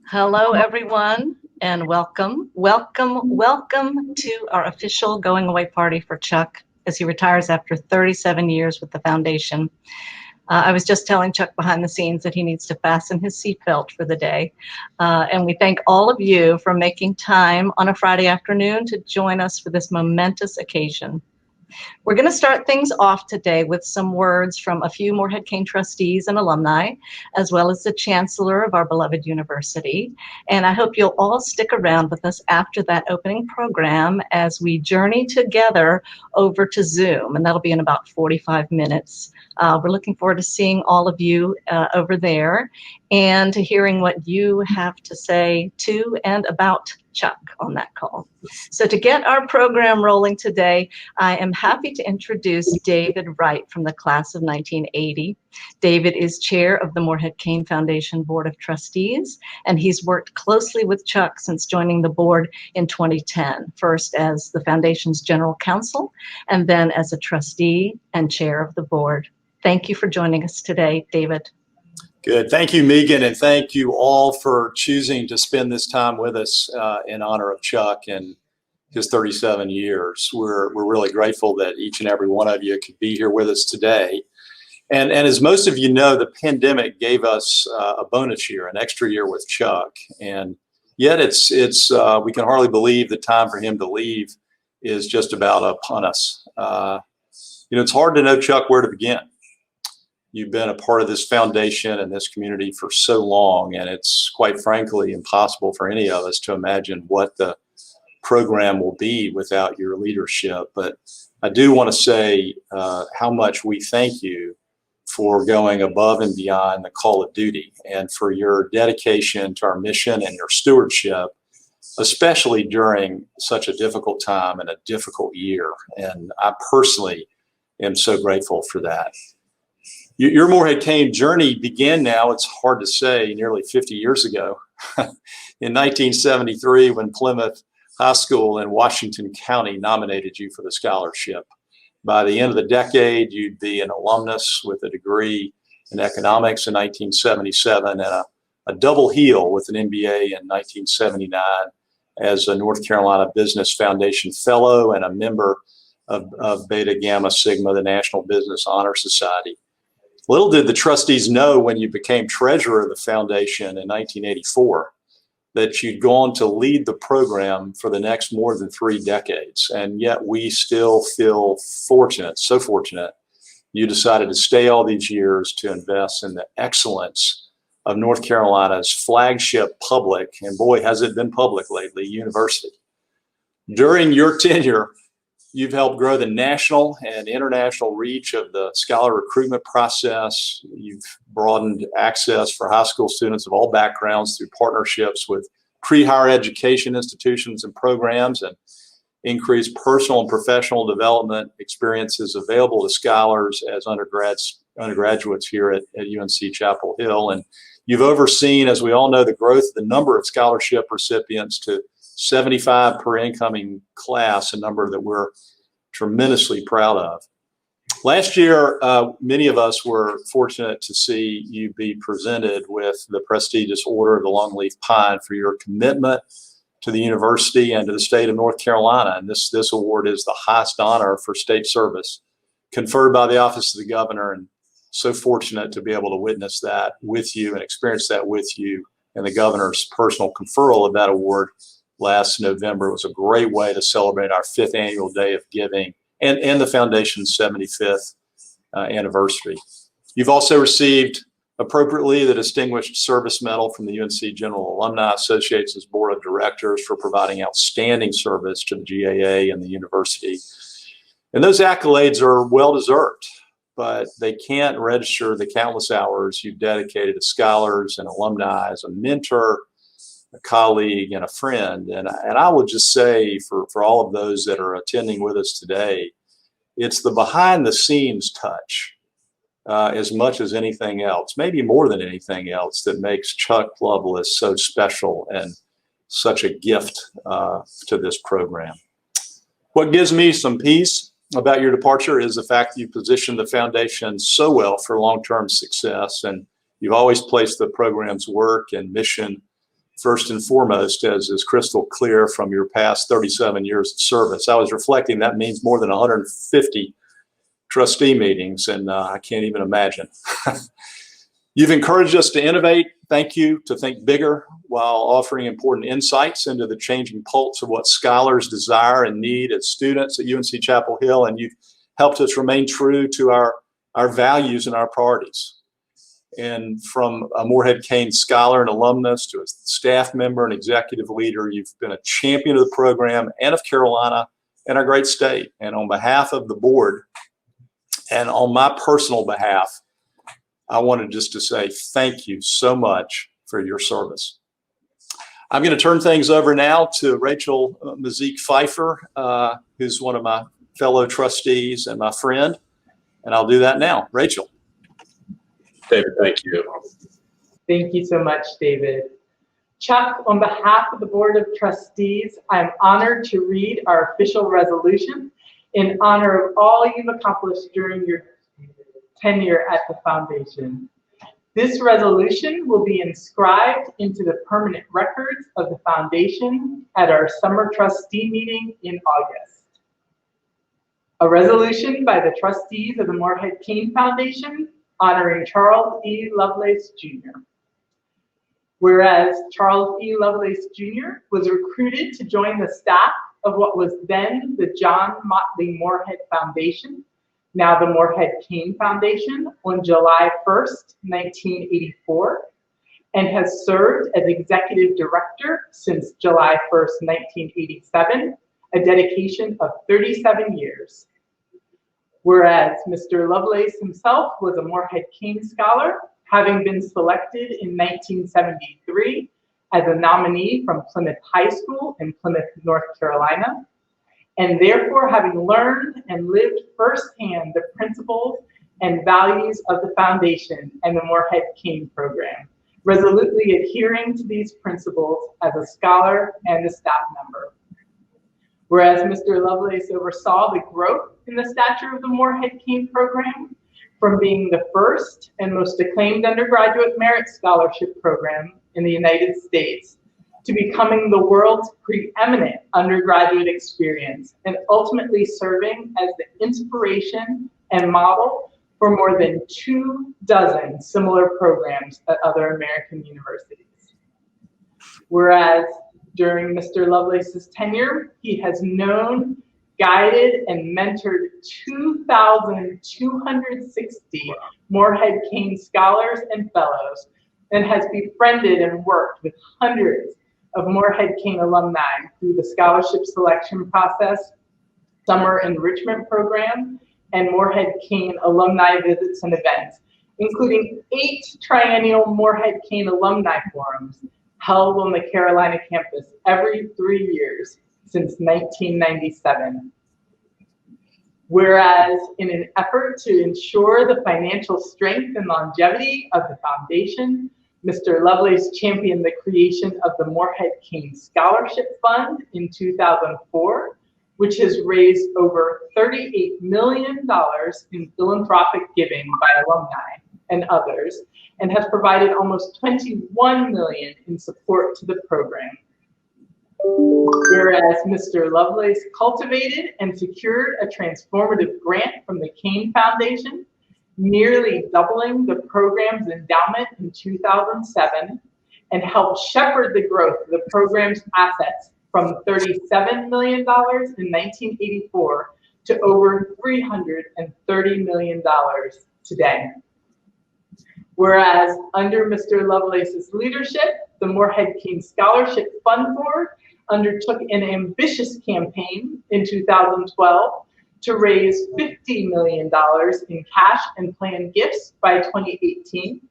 Hello, everyone, and welcome to our official going away party for Chuck as he retires after 37 years with the foundation. I was just telling Chuck behind the scenes that he needs to fasten his seatbelt for the day. And we thank all of you for making time on a Friday afternoon to join us for this momentous occasion. We're going to start things off today with some words from a few Morehead-Cain trustees and alumni, as well as the chancellor of our beloved university. And I hope you'll all stick around with us after that opening program as we journey together over to Zoom, and that'll be in about 45 minutes. We're looking forward to seeing all of you over there and to hearing what you have to say to and about Chuck on that call. So to get our program rolling today, I am happy to introduce David Wright from the class of 1980. David is chair of the Morehead-Cain Foundation Board of Trustees, and he's worked closely with Chuck since joining the board in 2010, first as the foundation's general counsel, and then as a trustee and chair of the board. Thank you for joining us today, David. Good. Thank you, Megan, and thank you all for choosing to spend this time with us in honor of Chuck and his 37 years. We're really grateful that each and every one of you could be here with us today. And as most of you know, the pandemic gave us a bonus year, an extra year with Chuck. And yet it's we can hardly believe the time for him to leave is just about upon us. It's hard to know, Chuck, where to begin. You've been a part of this foundation and this community for so long, and it's quite frankly impossible for any of us to imagine what the program will be without your leadership. But I do want to say how much we thank you for going above and beyond the call of duty and for your dedication to our mission and your stewardship, especially during such a difficult time and a difficult year. And I personally am so grateful for that. Your Moorhead-Cain journey began now, it's hard to say, nearly 50 years ago in 1973 when Plymouth High School in Washington County nominated you for the scholarship. By the end of the decade, you'd be an alumnus with a degree in economics in 1977 and a double heel with an MBA in 1979 as a North Carolina Business Foundation Fellow and a member of Beta Gamma Sigma, the National Business Honor Society. Little did the trustees know when you became treasurer of the foundation in 1984 that you'd gone to lead the program for the next more than 3 decades. And yet we still feel fortunate, so fortunate, you decided to stay all these years to invest in the excellence of North Carolina's flagship public, and boy, has it been public lately, university. During your tenure, you've helped grow the national and international reach of the scholar recruitment process. You've broadened access for high school students of all backgrounds through partnerships with pre-higher education institutions and programs, and increased personal and professional development experiences available to scholars as undergraduates here at UNC Chapel Hill. And you've overseen, as we all know, the growth of the number of scholarship recipients to 75 per incoming class, a number that we're tremendously proud of. Last year, many of us were fortunate to see you be presented with the prestigious Order of the Longleaf Pine for your commitment to the university and to the state of North Carolina. And this award is the highest honor for state service conferred by the Office of the Governor, and so fortunate to be able to witness that with you and experience that with you, and the governor's personal conferral of that award last November. It was a great way to celebrate our 5th annual Day of Giving and the foundation's 75th anniversary. You've also received appropriately the Distinguished Service Medal from the UNC General Alumni Association's Board of Directors for providing outstanding service to the GAA and the university. And those accolades are well-deserved, but they can't register the countless hours you've dedicated to scholars and alumni as a mentor, a colleague, and a friend. And I would just say for all of those that are attending with us today, it's the behind the scenes touch as much as anything else, maybe more than anything else, that makes Chuck Lovelace so special and such a gift to this program. What gives me some peace about your departure is the fact that you positioned the foundation so well for long-term success, and you've always placed the program's work and mission first and foremost, as is crystal clear from your past 37 years of service. I was reflecting, that means more than 150 trustee meetings, and I can't even imagine. You've encouraged us to innovate. Thank you, to think bigger while offering important insights into the changing pulse of what scholars desire and need as students at UNC Chapel Hill, and you've helped us remain true to our values and our priorities. And from a Morehead-Cain scholar and alumnus to a staff member and executive leader, you've been a champion of the program and of Carolina and our great state. And on behalf of the board and on my personal behalf, I wanted just to say thank you so much for your service. I'm going to turn things over now to Rachel Mazik Pfeiffer, who's one of my fellow trustees and my friend, and I'll do that now. Rachel. David, thank you. Thank you so much, David. Chuck, on behalf of the Board of Trustees, I'm honored to read our official resolution in honor of all you've accomplished during your tenure at the foundation. This resolution will be inscribed into the permanent records of the foundation at our summer trustee meeting in August. A resolution by the trustees of the Morehead-Cain Foundation honoring Charles E. Lovelace Jr. Whereas Charles E. Lovelace Jr. was recruited to join the staff of what was then the John Motley Moorhead Foundation, now the Morehead-Cain Foundation, on July 1st, 1984, and has served as executive director since July 1st, 1987, a dedication of 37 years. Whereas Mr. Lovelace himself was a Morehead-Cain scholar, having been selected in 1973 as a nominee from Plymouth High School in Plymouth, North Carolina, and therefore having learned and lived firsthand the principles and values of the foundation and the Morehead-Cain program, resolutely adhering to these principles as a scholar and a staff member. Whereas Mr. Lovelace oversaw the growth in the stature of the Morehead-Cain program from being the first and most acclaimed undergraduate merit scholarship program in the United States to becoming the world's preeminent undergraduate experience and ultimately serving as the inspiration and model for more than 24 similar programs at other American universities. Whereas during Mr. Lovelace's tenure, he has known, guided, and mentored 2,260 Morehead-Cain scholars and fellows, and has befriended and worked with hundreds of Morehead-Cain alumni through the scholarship selection process, summer enrichment program, and Morehead-Cain alumni visits and events, including 8 triennial Morehead-Cain alumni forums held on the Carolina campus every 3 years since 1997. Whereas in an effort to ensure the financial strength and longevity of the foundation, Mr. Lovelace championed the creation of the Morehead-Cain Scholarship Fund in 2004, which has raised over $38 million in philanthropic giving by alumni and others, and has provided almost $21 million in support to the program. Whereas Mr. Lovelace cultivated and secured a transformative grant from the Kane Foundation, nearly doubling the program's endowment in 2007, and helped shepherd the growth of the program's assets from $37 million in 1984 to over $330 million today. Whereas under Mr. Lovelace's leadership, the Morehead-Cain Scholarship Fund Board undertook an ambitious campaign in 2012 to raise $50 million in cash and planned gifts by 2018,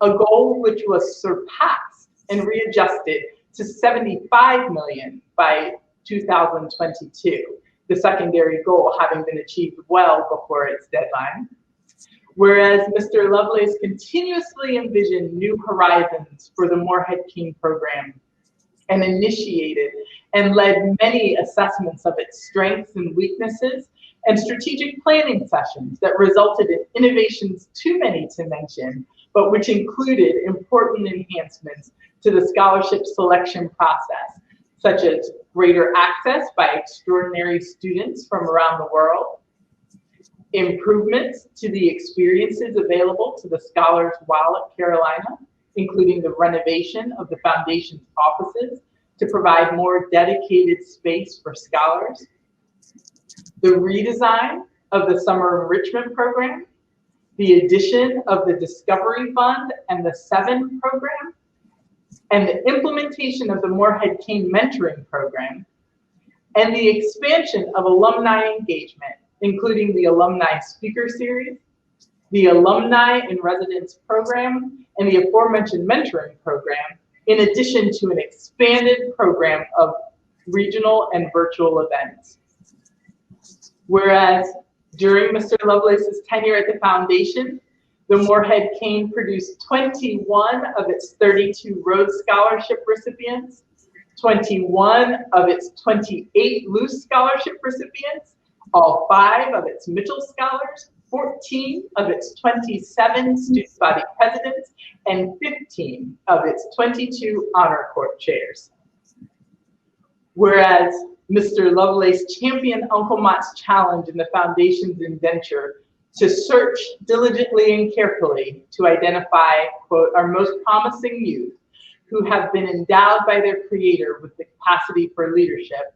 a goal which was surpassed and readjusted to $75 million by 2022, the secondary goal having been achieved well before its deadline. Whereas Mr. Lovelace continuously envisioned new horizons for the Morehead-Cain program and initiated and led many assessments of its strengths and weaknesses and strategic planning sessions that resulted in innovations too many to mention, but which included important enhancements to the scholarship selection process, such as greater access by extraordinary students from around the world, improvements to the experiences available to the scholars while at Carolina, including the renovation of the foundation's offices to provide more dedicated space for scholars, the redesign of the summer enrichment program, the addition of the Discovery Fund and the 7 program, and the implementation of the Morehead-Cain mentoring program, and the expansion of alumni engagement, including the alumni speaker series, the alumni in residence program, and the aforementioned mentoring program, in addition to an expanded program of regional and virtual events. Whereas during Mr. Lovelace's tenure at the foundation, the Morehead-Cain produced 21 of its 32 Rhodes Scholarship recipients, 21 of its 28 Luce Scholarship recipients, all 5 of its Mitchell Scholars, 14 of its 27 student body presidents, and 15 of its 22 honor court chairs. Whereas Mr. Lovelace championed Uncle Mott's challenge in the foundation's indenture to search diligently and carefully to identify, quote, our most promising youth who have been endowed by their creator with the capacity for leadership,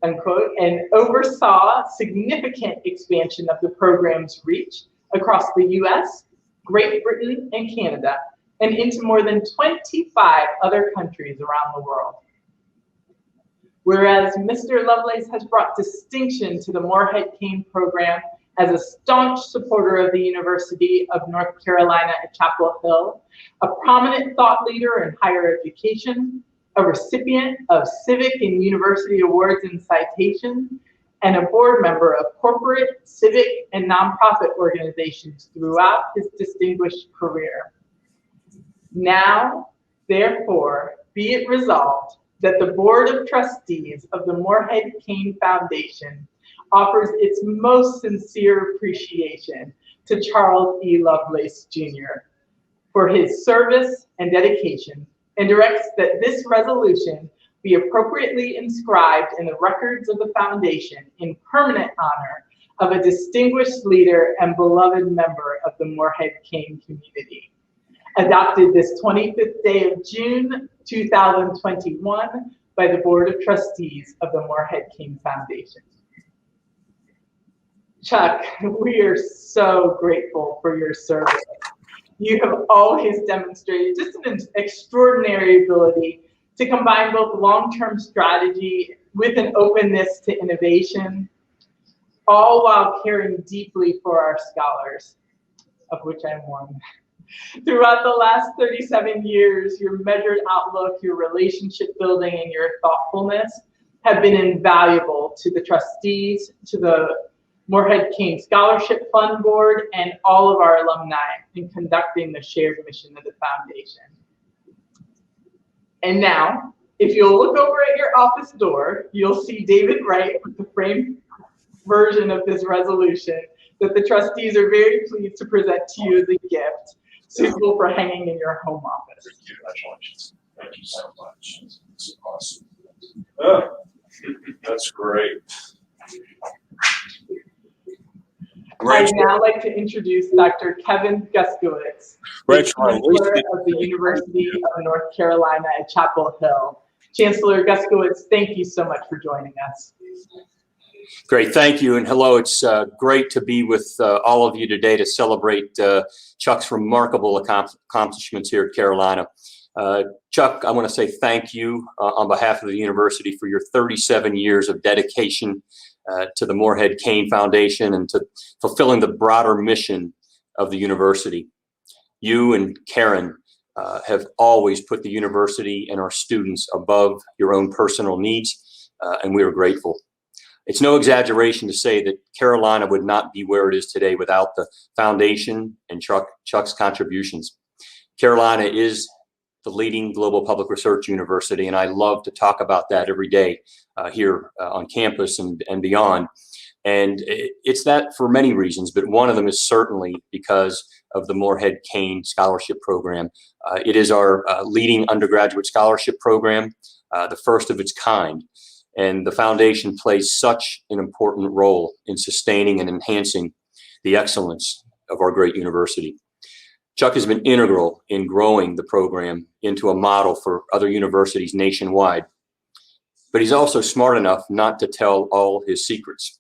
unquote, and oversaw significant expansion of the program's reach across the US, Great Britain, and Canada, and into more than 25 other countries around the world. Whereas Mr. Lovelace has brought distinction to the Morehead-Cain program as a staunch supporter of the University of North Carolina at Chapel Hill, a prominent thought leader in higher education, a recipient of civic and university awards and citations, and a board member of corporate, civic, and nonprofit organizations throughout his distinguished career. Now, therefore, be it resolved that the Board of Trustees of the Morehead-Cain Foundation offers its most sincere appreciation to Charles E. Lovelace, Jr. for his service and dedication, and directs that this resolution be appropriately inscribed in the records of the foundation in permanent honor of a distinguished leader and beloved member of the Morehead-Cain community. Adopted this 25th day of June, 2021 by the Board of Trustees of the Morehead-Cain Foundation. Chuck, we are so grateful for your service. You have always demonstrated just an extraordinary ability to combine both long-term strategy with an openness to innovation, all while caring deeply for our scholars, of which I'm one. Throughout the last 37 years, your measured outlook, your relationship building, and your thoughtfulness have been invaluable to the trustees, to the Moorhead-Cain Scholarship Fund Board, and all of our alumni in conducting the shared mission of the foundation. And now, if you'll look over at your office door, you'll see David Wright with the framed version of this resolution that the trustees are very pleased to present to you as a gift, suitable for hanging in your home office. Congratulations. Thank you so much. It's awesome. Oh, that's great. I'd now like to introduce Dr. Kevin Guskowitz, Chancellor of the University of North Carolina at Chapel Hill. Chancellor Guskowitz, thank you so much for joining us. Great, thank you, and hello. It's great to be with all of you today to celebrate Chuck's remarkable accomplishments here at Carolina. Chuck, I want to say thank you on behalf of the university for your 37 years of dedication to the Morehead-Cain Foundation and to fulfilling the broader mission of the university. You and Karen have always put the university and our students above your own personal needs, and we are grateful. It's no exaggeration to say that Carolina would not be where it is today without the foundation and Chuck's contributions. Carolina is the leading global public research university, and I love to talk about that every day here on campus and beyond. And it's that for many reasons, but one of them is certainly because of the Morehead-Cain Scholarship Program. It is our leading undergraduate scholarship program, the first of its kind. And the foundation plays such an important role in sustaining and enhancing the excellence of our great university. Chuck has been integral in growing the program into a model for other universities nationwide, but he's also smart enough not to tell all his secrets.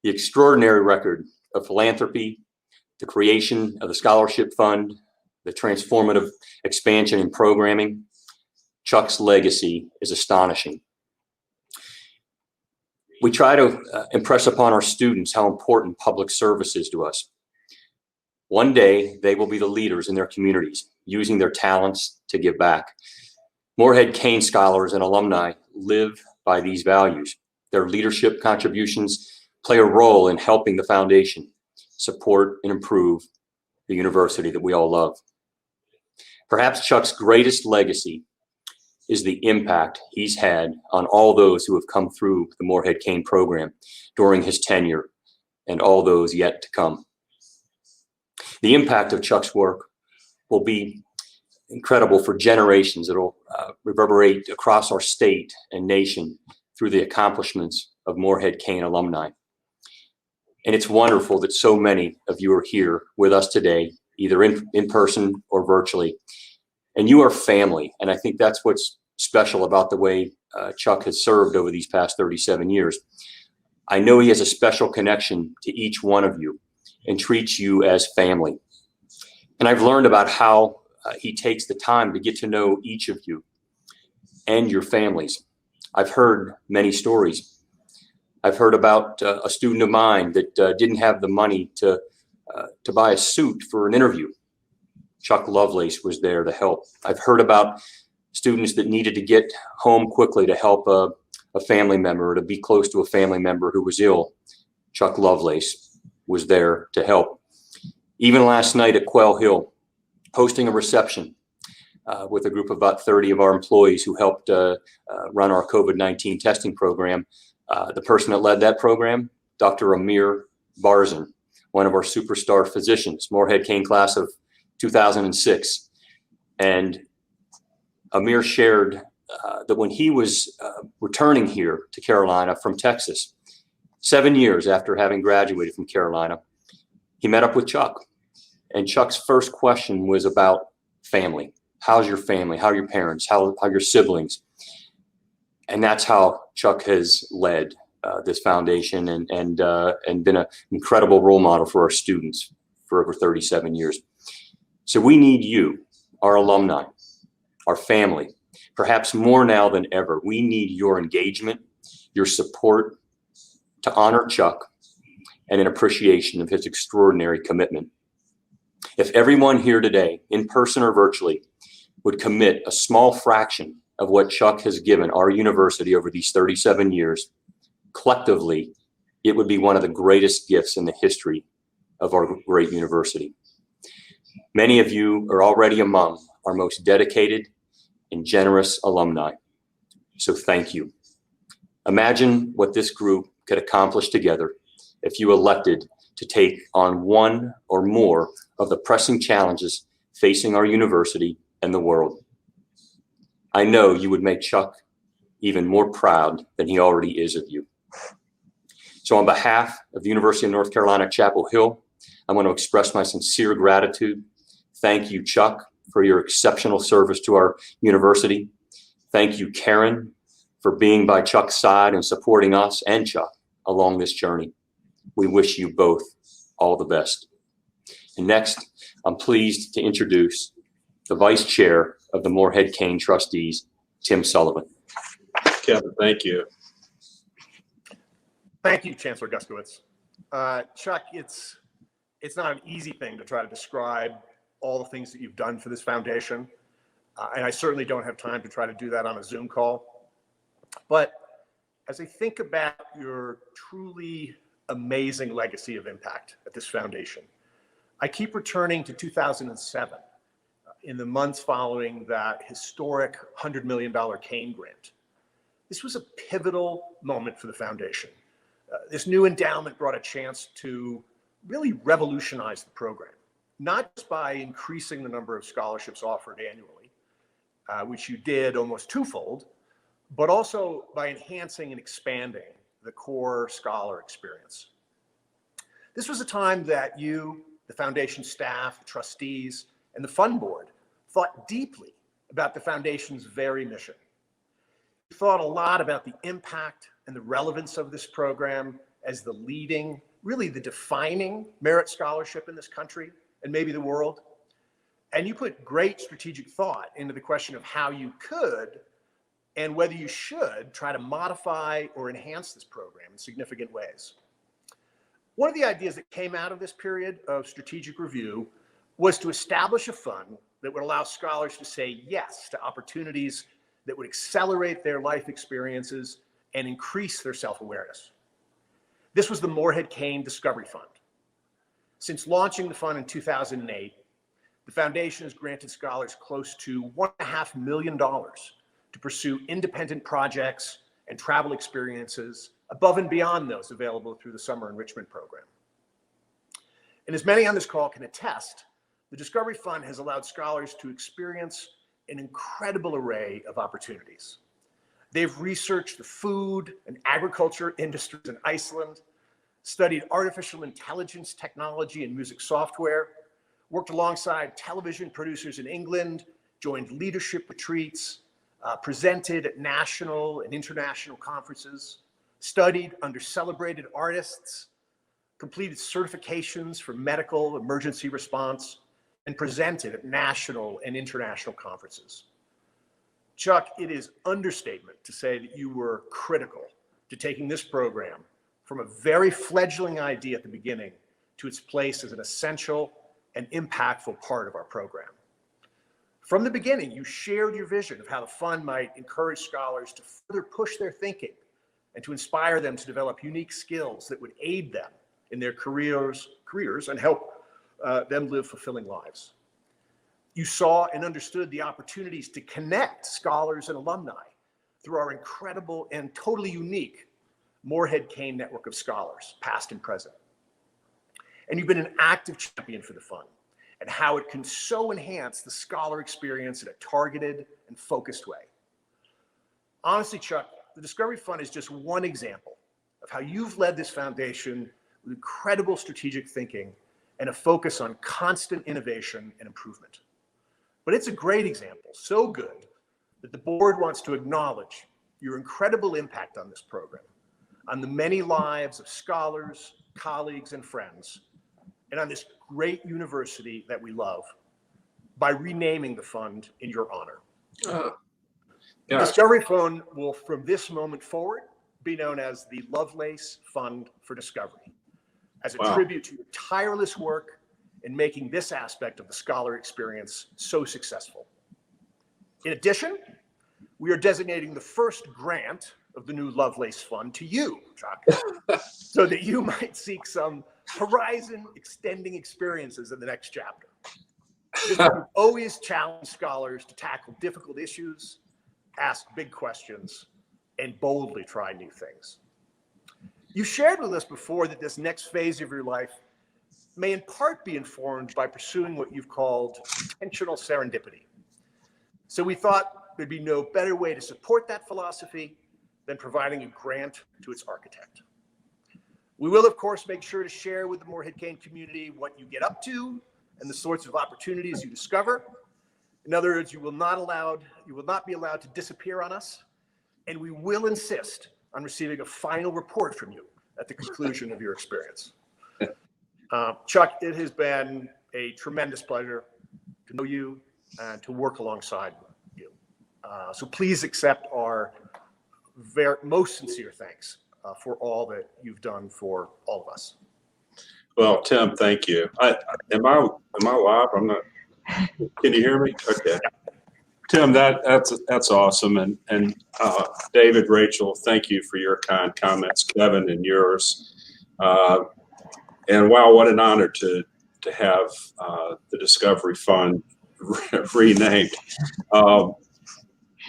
The extraordinary record of philanthropy, the creation of the scholarship fund, the transformative expansion in programming, Chuck's legacy is astonishing. We try to impress upon our students how important public service is to us. One day, they will be the leaders in their communities, using their talents to give back. Morehead-Cain scholars and alumni live by these values. Their leadership contributions play a role in helping the foundation support and improve the university that we all love. Perhaps Chuck's greatest legacy is the impact he's had on all those who have come through the Morehead-Cain program during his tenure and all those yet to come. The impact of Chuck's work will be incredible for generations. It'll reverberate across our state and nation through the accomplishments of Morehead-Cain alumni. And it's wonderful that so many of you are here with us today, either in person or virtually. And you are family. And I think that's what's special about the way Chuck has served over these past 37 years. I know he has a special connection to each one of you and treats you as family. And I've learned about how he takes the time to get to know each of you and your families. I've heard many stories. I've heard about a student of mine that didn't have the money to buy a suit for an interview. Chuck Lovelace was there to help. I've heard about students that needed to get home quickly to help a family member, or to be close to a family member who was ill. Chuck Lovelace was there to help. Even last night at Quail Hill, hosting a reception with a group of about 30 of our employees who helped run our COVID-19 testing program. The person that led that program, Dr. Amir Barzan, one of our superstar physicians, Morehead-Cain class of 2006. And Amir shared that when he was returning here to Carolina from Texas, 7 years after having graduated from Carolina, he met up with Chuck. And Chuck's first question was about family. How's your family? How are your parents? How are your siblings? And that's how Chuck has led this foundation and been an incredible role model for our students for over 37 years. So we need you, our alumni, our family, perhaps more now than ever. We need your engagement, your support to honor Chuck and an appreciation of his extraordinary commitment. If everyone here today, in person or virtually, would commit a small fraction of what Chuck has given our university over these 37 years, collectively, it would be one of the greatest gifts in the history of our great university. Many of you are already among our most dedicated and generous alumni, so thank you. Imagine what this group could accomplish together if you elected to take on one or more of the pressing challenges facing our university and the world. I know you would make Chuck even more proud than he already is of you. So on behalf of the University of North Carolina, Chapel Hill, I want to express my sincere gratitude. Thank you, Chuck, for your exceptional service to our university. Thank you, Karen, for being by Chuck's side and supporting us and Chuck along this journey. We wish you both all the best. And next, I'm pleased to introduce the Vice Chair of the Morehead-Cain Trustees, Tim Sullivan. Kevin, thank you. Thank you, Chancellor Guskowitz. Chuck, it's not an easy thing to try to describe all the things that you've done for this foundation. And I certainly don't have time to try to do that on a Zoom call. But as I think about your truly amazing legacy of impact at this foundation, I keep returning to 2007 in the months following that historic $100 million Kane grant. This was a pivotal moment for the foundation. This new endowment brought a chance to really revolutionize the program, not just by increasing the number of scholarships offered annually, which you did almost twofold, but also by enhancing and expanding the core scholar experience. This was a time that you, the foundation staff, the trustees, and the fund board thought deeply about the foundation's very mission. You thought a lot about the impact and the relevance of this program as the leading, really the defining merit scholarship in this country and maybe the world. And you put great strategic thought into the question of how you could and whether you should try to modify or enhance this program in significant ways. One of the ideas that came out of this period of strategic review was to establish a fund that would allow scholars to say yes to opportunities that would accelerate their life experiences and increase their self-awareness. This was the Morehead-Cain Discovery Fund. Since launching the fund in 2008, the foundation has granted scholars close to $1.5 million to pursue independent projects and travel experiences above and beyond those available through the summer enrichment program. And as many on this call can attest, the Discovery Fund has allowed scholars to experience an incredible array of opportunities. They've researched the food and agriculture industries in Iceland, studied artificial intelligence technology and music software, worked alongside television producers in England, joined leadership retreats, presented at national and international conferences, studied under celebrated artists, completed certifications for medical emergency response, and presented at national and international conferences. Chuck, it is understatement to say that you were critical to taking this program from a very fledgling idea at the beginning to its place as an essential and impactful part of our program. From the beginning, you shared your vision of how the fund might encourage scholars to further push their thinking and to inspire them to develop unique skills that would aid them in their careers and help them live fulfilling lives. You saw and understood the opportunities to connect scholars and alumni through our incredible and totally unique Morehead-Cain network of scholars, past and present. And you've been an active champion for the fund and how it can so enhance the scholar experience in a targeted and focused way. Honestly, Chuck, the Discovery Fund is just one example of how you've led this foundation with incredible strategic thinking and a focus on constant innovation and improvement. But it's a great example, so good that the board wants to acknowledge your incredible impact on this program, on the many lives of scholars, colleagues, and friends, and on this great university that we love by renaming the fund in your honor. The Discovery Fund will, from this moment forward, be known as the Lovelace Fund for Discovery, as a tribute to your tireless work in making this aspect of the scholar experience so successful. In addition, we are designating the first grant of the new Lovelace Fund to you, Chuck, so that you might seek some horizon extending experiences in the next chapter. You've always challenged scholars to tackle difficult issues, ask big questions, and boldly try new things. You shared with us before that this next phase of your life may in part be informed by pursuing what you've called intentional serendipity. So we thought there'd be no better way to support that philosophy than providing a grant to its architect. We will, of course, make sure to share with the Moorhead-Cain community what you get up to and the sorts of opportunities you discover. In other words, you will not be allowed to disappear on us, and we will insist on receiving a final report from you at the conclusion of your experience. Chuck, it has been a tremendous pleasure to know you and to work alongside you. So please accept our most sincere thanks for all that you've done for all of us. Well, Tim, thank you. Am I live? I'm not. Can you hear me? Okay. Tim, that's awesome. And David, Rachel, thank you for your kind comments. Kevin and yours. And wow, what an honor to have the Discovery Fund renamed.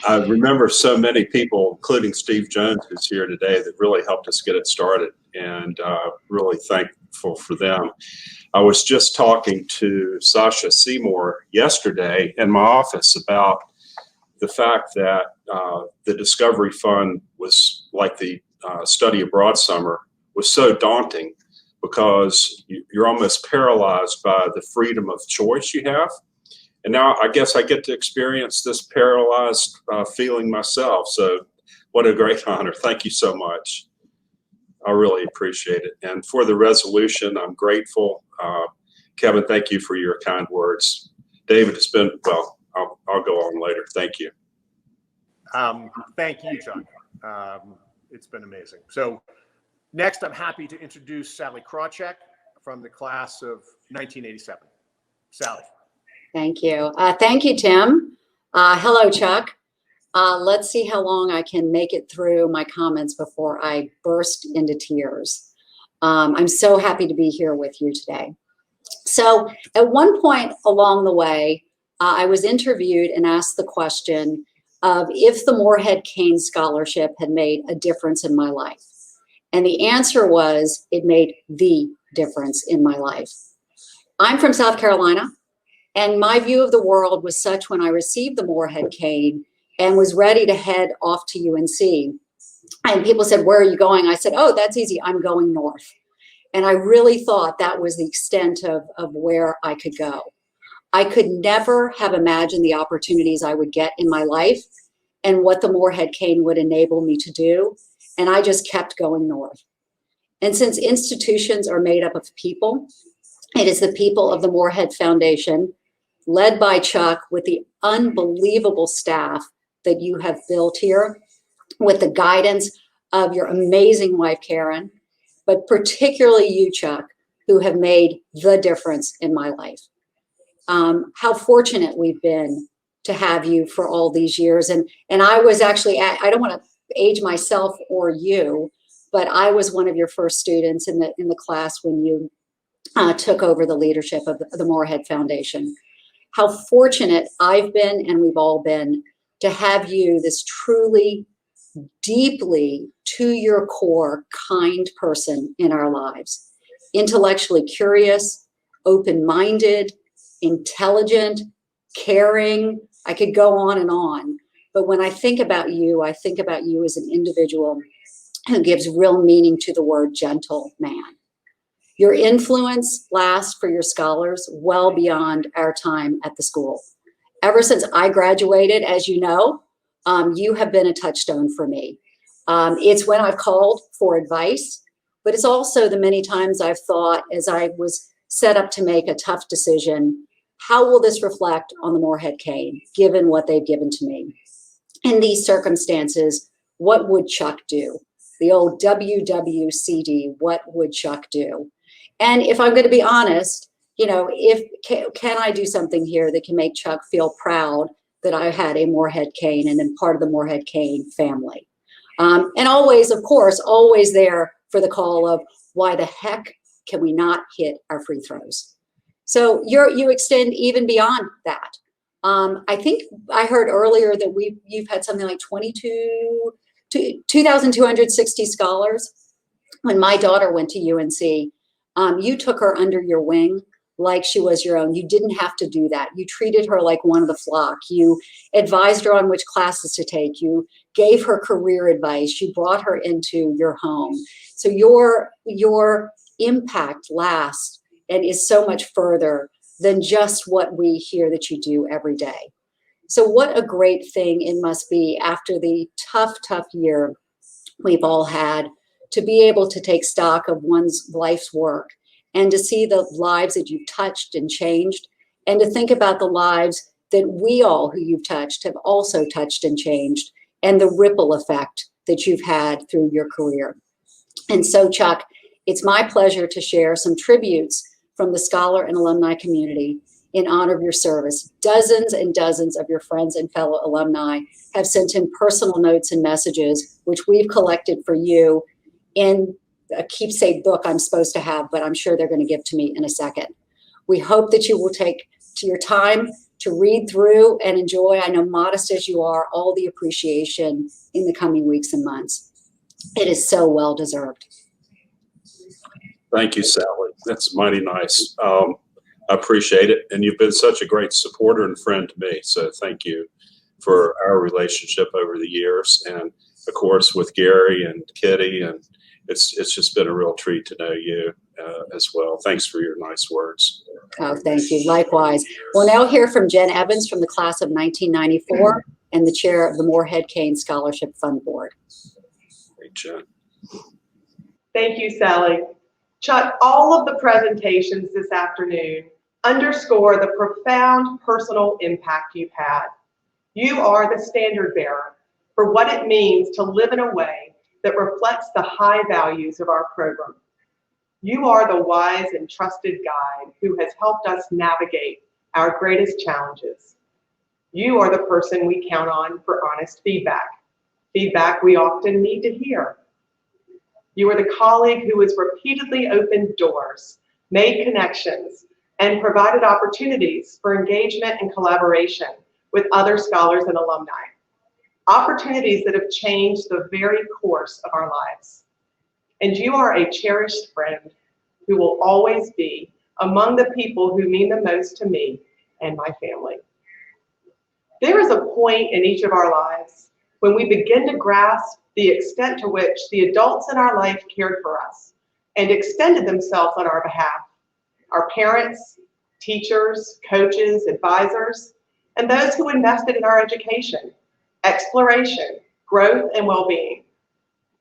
I remember so many people, including Steve Jones, who's here today, that really helped us get it started. and really thankful for them. I was just talking to Sasha Seymour yesterday in my office about the fact that the Discovery Fund was like the study abroad summer was so daunting because you're almost paralyzed by the freedom of choice you have. And now I guess I get to experience this paralyzed feeling myself. So what a great honor. Thank you so much. I really appreciate it. And for the resolution, I'm grateful. Kevin, thank you for your kind words. David, it's been, well, I'll go on later. Thank you. Thank you, Chuck. It's been amazing. So next, I'm happy to introduce Sally Krawcheck from the class of 1987. Sally. Thank you. Thank you, Tim. Hello, Chuck. Let's see how long I can make it through my comments before I burst into tears. I'm so happy to be here with you today. So at one point along the way, I was interviewed and asked the question of if the Morehead-Cain Scholarship had made a difference in my life. And the answer was, it made the difference in my life. I'm from South Carolina, and my view of the world was such when I received the Morehead-Cain and was ready to head off to UNC. And people said, where are you going? I said, oh, that's easy. I'm going north. And I really thought that was the extent of where I could go. I could never have imagined the opportunities I would get in my life and what the Morehead-Cain would enable me to do. And I just kept going north. And since institutions are made up of people, it is the people of the Moorhead Foundation, led by Chuck, with the unbelievable staff that you have built here, with the guidance of your amazing wife, Karen, but particularly you, Chuck, who have made the difference in my life. How fortunate we've been to have you for all these years. And I was actually, I don't want to age myself or you, but I was one of your first students in the class when you took over the leadership of the Moorhead Foundation. How fortunate I've been, and we've all been, to have you, this truly, deeply, to your core, kind person in our lives. Intellectually curious, open-minded, intelligent, caring. I could go on and on. But when I think about you as an individual who gives real meaning to the word gentleman. Your influence lasts for your scholars well beyond our time at the school. Ever since I graduated, as you know, you have been a touchstone for me. It's when I've called for advice, but it's also the many times I've thought, as I was set up to make a tough decision, how will this reflect on the Moorhead-Cain, given what they've given to me? In these circumstances, what would Chuck do? The old WWCD, what would Chuck do? And if I'm going to be honest, you know, can I do something here that can make Chuck feel proud that I had a Moorhead-Cain and am part of the Moorhead-Cain family? And always, of course, always there for the call of why the heck can we not hit our free throws? So you extend even beyond that. I think I heard earlier that you've had something like 2,260 scholars. When my daughter went to UNC, you took her under your wing like she was your own. You didn't have to do that. You treated her like one of the flock. You advised her on which classes to take. You gave her career advice. You brought her into your home. So your impact lasts and is so much further than just what we hear that you do every day. So what a great thing it must be after the tough year we've all had to be able to take stock of one's life's work and to see the lives that you've touched and changed, and to think about the lives that we all who you've touched have also touched and changed, and the ripple effect that you've had through your career. And so, Chuck, it's my pleasure to share some tributes from the scholar and alumni community in honor of your service. Dozens and dozens of your friends and fellow alumni have sent in personal notes and messages, which we've collected for you in a keepsake book I'm supposed to have, but I'm sure they're going to give to me in a second. We hope that you will take to your time to read through and enjoy, I know modest as you are, all the appreciation in the coming weeks and months. It is so well deserved. Thank you, Sally. That's mighty nice. I appreciate it. And you've been such a great supporter and friend to me. So thank you for our relationship over the years. And of course, with Gary and Kitty, and it's just been a real treat to know you as well. Thanks for your nice words. Oh, thank you. Likewise. We'll now hear from Jen Evans from the class of 1994 and the chair of the Morehead-Cain Scholarship Fund Board. Hey, Jen. Thank you, Sally. Chuck, all of the presentations this afternoon underscore the profound personal impact you've had. You are the standard bearer for what it means to live in a way that reflects the high values of our program. You are the wise and trusted guide who has helped us navigate our greatest challenges. You are the person we count on for honest feedback, feedback we often need to hear. You are the colleague who has repeatedly opened doors, made connections, and provided opportunities for engagement and collaboration with other scholars and alumni. Opportunities that have changed the very course of our lives. And you are a cherished friend who will always be among the people who mean the most to me and my family. There is a point in each of our lives when we begin to grasp the extent to which the adults in our life cared for us and extended themselves on our behalf. Our parents, teachers, coaches, advisors, and those who invested in our education, exploration, growth, and well-being.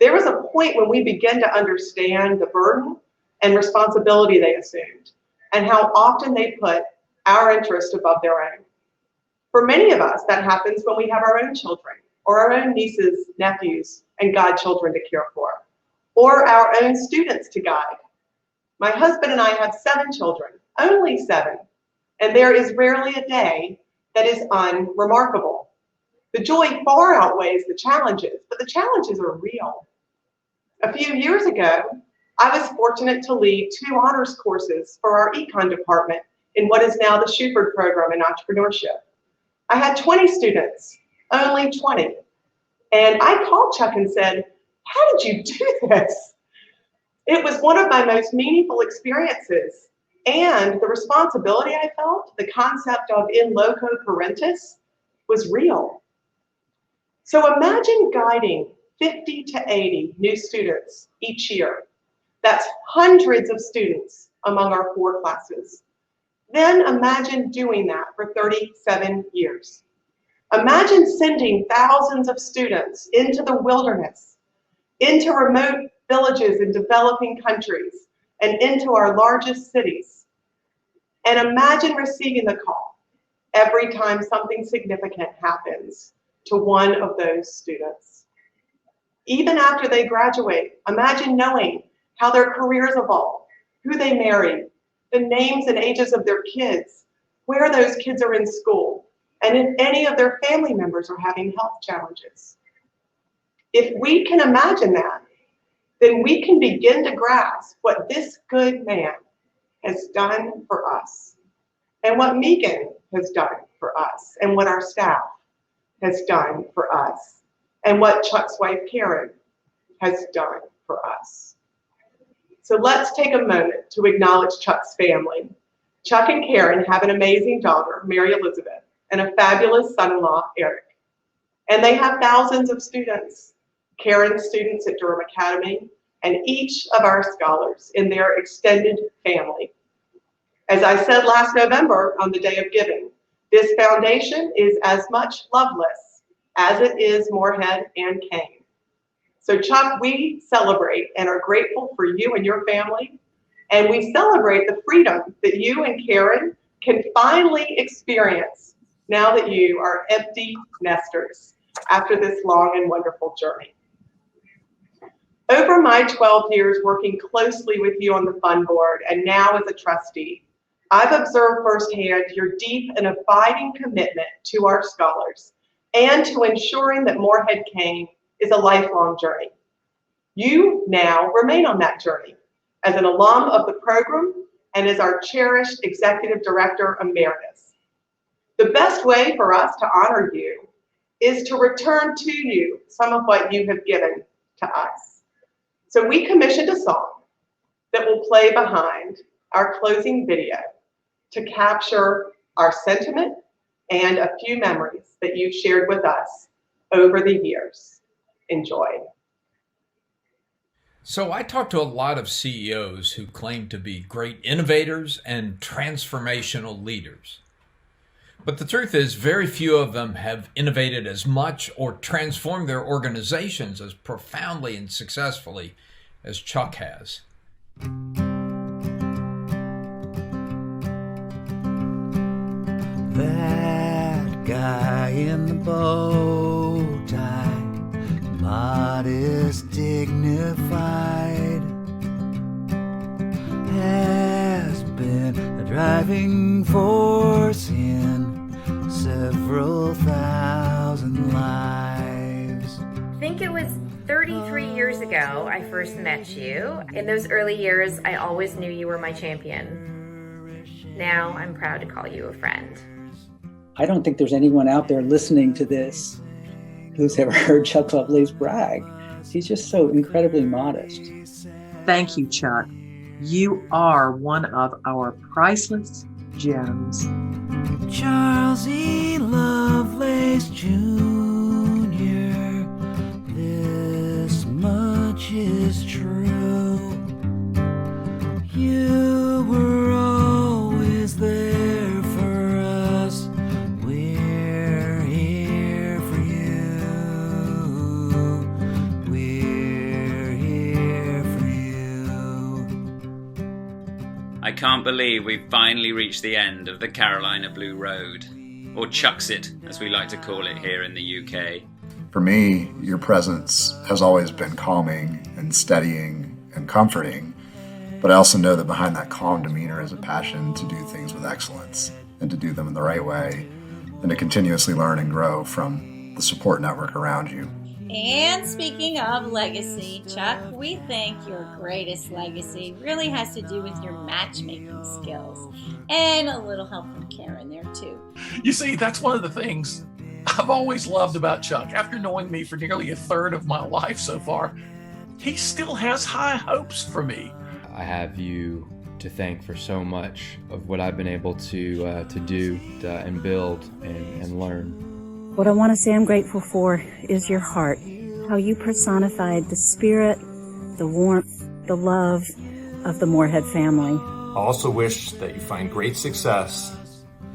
There was a point when we begin to understand the burden and responsibility they assumed and how often they put our interest above their own. For many of us, that happens when we have our own children or our own nieces, nephews, and godchildren to care for, or our own students to guide. My husband and I have 7 children, only 7, and there is rarely a day that is unremarkable. The joy far outweighs the challenges, but the challenges are real. A few years ago, I was fortunate to lead 2 honors courses for our econ department in what is now the Shuford program in entrepreneurship. I had 20 students, only 20. And I called Chuck and said, "How did you do this?" It was one of my most meaningful experiences. And the responsibility I felt, the concept of in loco parentis, was real. So imagine guiding 50 to 80 new students each year. That's hundreds of students among our 4 classes. Then imagine doing that for 37 years. Imagine sending thousands of students into the wilderness, into remote villages in developing countries, and into our largest cities. And imagine receiving the call every time something significant happens to one of those students. Even after they graduate, imagine knowing how their careers evolve, who they married, the names and ages of their kids, where those kids are in school, and if any of their family members are having health challenges. If we can imagine that, then we can begin to grasp what this good man has done for us, and what Megan has done for us, and what our staff has done for us, and what Chuck's wife Karen has done for us. So let's take a moment to acknowledge Chuck's family. Chuck and Karen have an amazing daughter, Mary Elizabeth, and a fabulous son-in-law, Eric. And they have thousands of students, Karen's students at Durham Academy, and each of our scholars in their extended family. As I said last November on the Day of Giving, this foundation is as much Lovelace as it is Moorhead and Kane. So Chuck, we celebrate and are grateful for you and your family, and we celebrate the freedom that you and Karen can finally experience now that you are empty nesters after this long and wonderful journey. Over my 12 years working closely with you on the fund board and now as a trustee, I've observed firsthand your deep and abiding commitment to our scholars and to ensuring that Moorhead-Cain is a lifelong journey. You now remain on that journey as an alum of the program and as our cherished Executive Director Emeritus. The best way for us to honor you is to return to you some of what you have given to us. So we commissioned a song that will play behind our closing video to capture our sentiment and a few memories that you've shared with us over the years. Enjoy. So I talked to a lot of CEOs who claim to be great innovators and transformational leaders. But the truth is, very few of them have innovated as much or transformed their organizations as profoundly and successfully as Chuck has. That guy in the bow tie, modest, dignified, has been a driving force in several thousand lives. I think it was 33 years ago I first met you. In those early years, I always knew you were my champion. Now I'm proud to call you a friend. I don't think there's anyone out there listening to this who's ever heard Chuck Lovelace brag. He's just so incredibly modest. Thank you, Chuck. You are one of our priceless gems. Charles E. Lovelace Jr., this much is true. You were always there for us. We're here for you. We're here for you. I can't believe we've finally reached the end of the Carolina Blue Road, or Chucks It, as we like to call it here in the UK. For me, your presence has always been calming and steadying and comforting, but I also know that behind that calm demeanor is a passion to do things with excellence and to do them in the right way and to continuously learn and grow from the support network around you. And speaking of legacy, Chuck, we think your greatest legacy really has to do with your matchmaking skills and a little help from Karen there too. You see, that's one of the things I've always loved about Chuck. After knowing me for nearly a third of my life so far, he still has high hopes for me. I have you to thank for so much of what I've been able to do and build and learn. What I want to say I'm grateful for is your heart, how you personified the spirit, the warmth, the love of the Moorhead family. I also wish that you find great success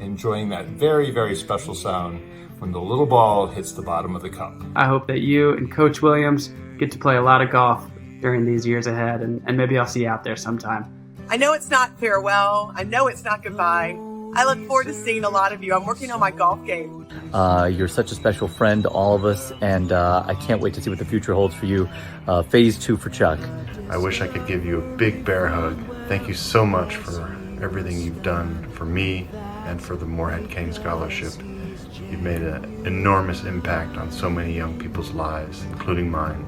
enjoying that very, very special sound when the little ball hits the bottom of the cup. I hope that you and Coach Williams get to play a lot of golf during these years ahead, and maybe I'll see you out there sometime. I know it's not farewell. I know it's not goodbye. I look forward to seeing a lot of you. I'm working on my golf game. You're such a special friend to all of us, and I can't wait to see what the future holds for you. Phase 2 for Chuck. I wish I could give you a big bear hug. Thank you so much for everything you've done for me and for the Morehead-Cain Scholarship. You've made an enormous impact on so many young people's lives, including mine.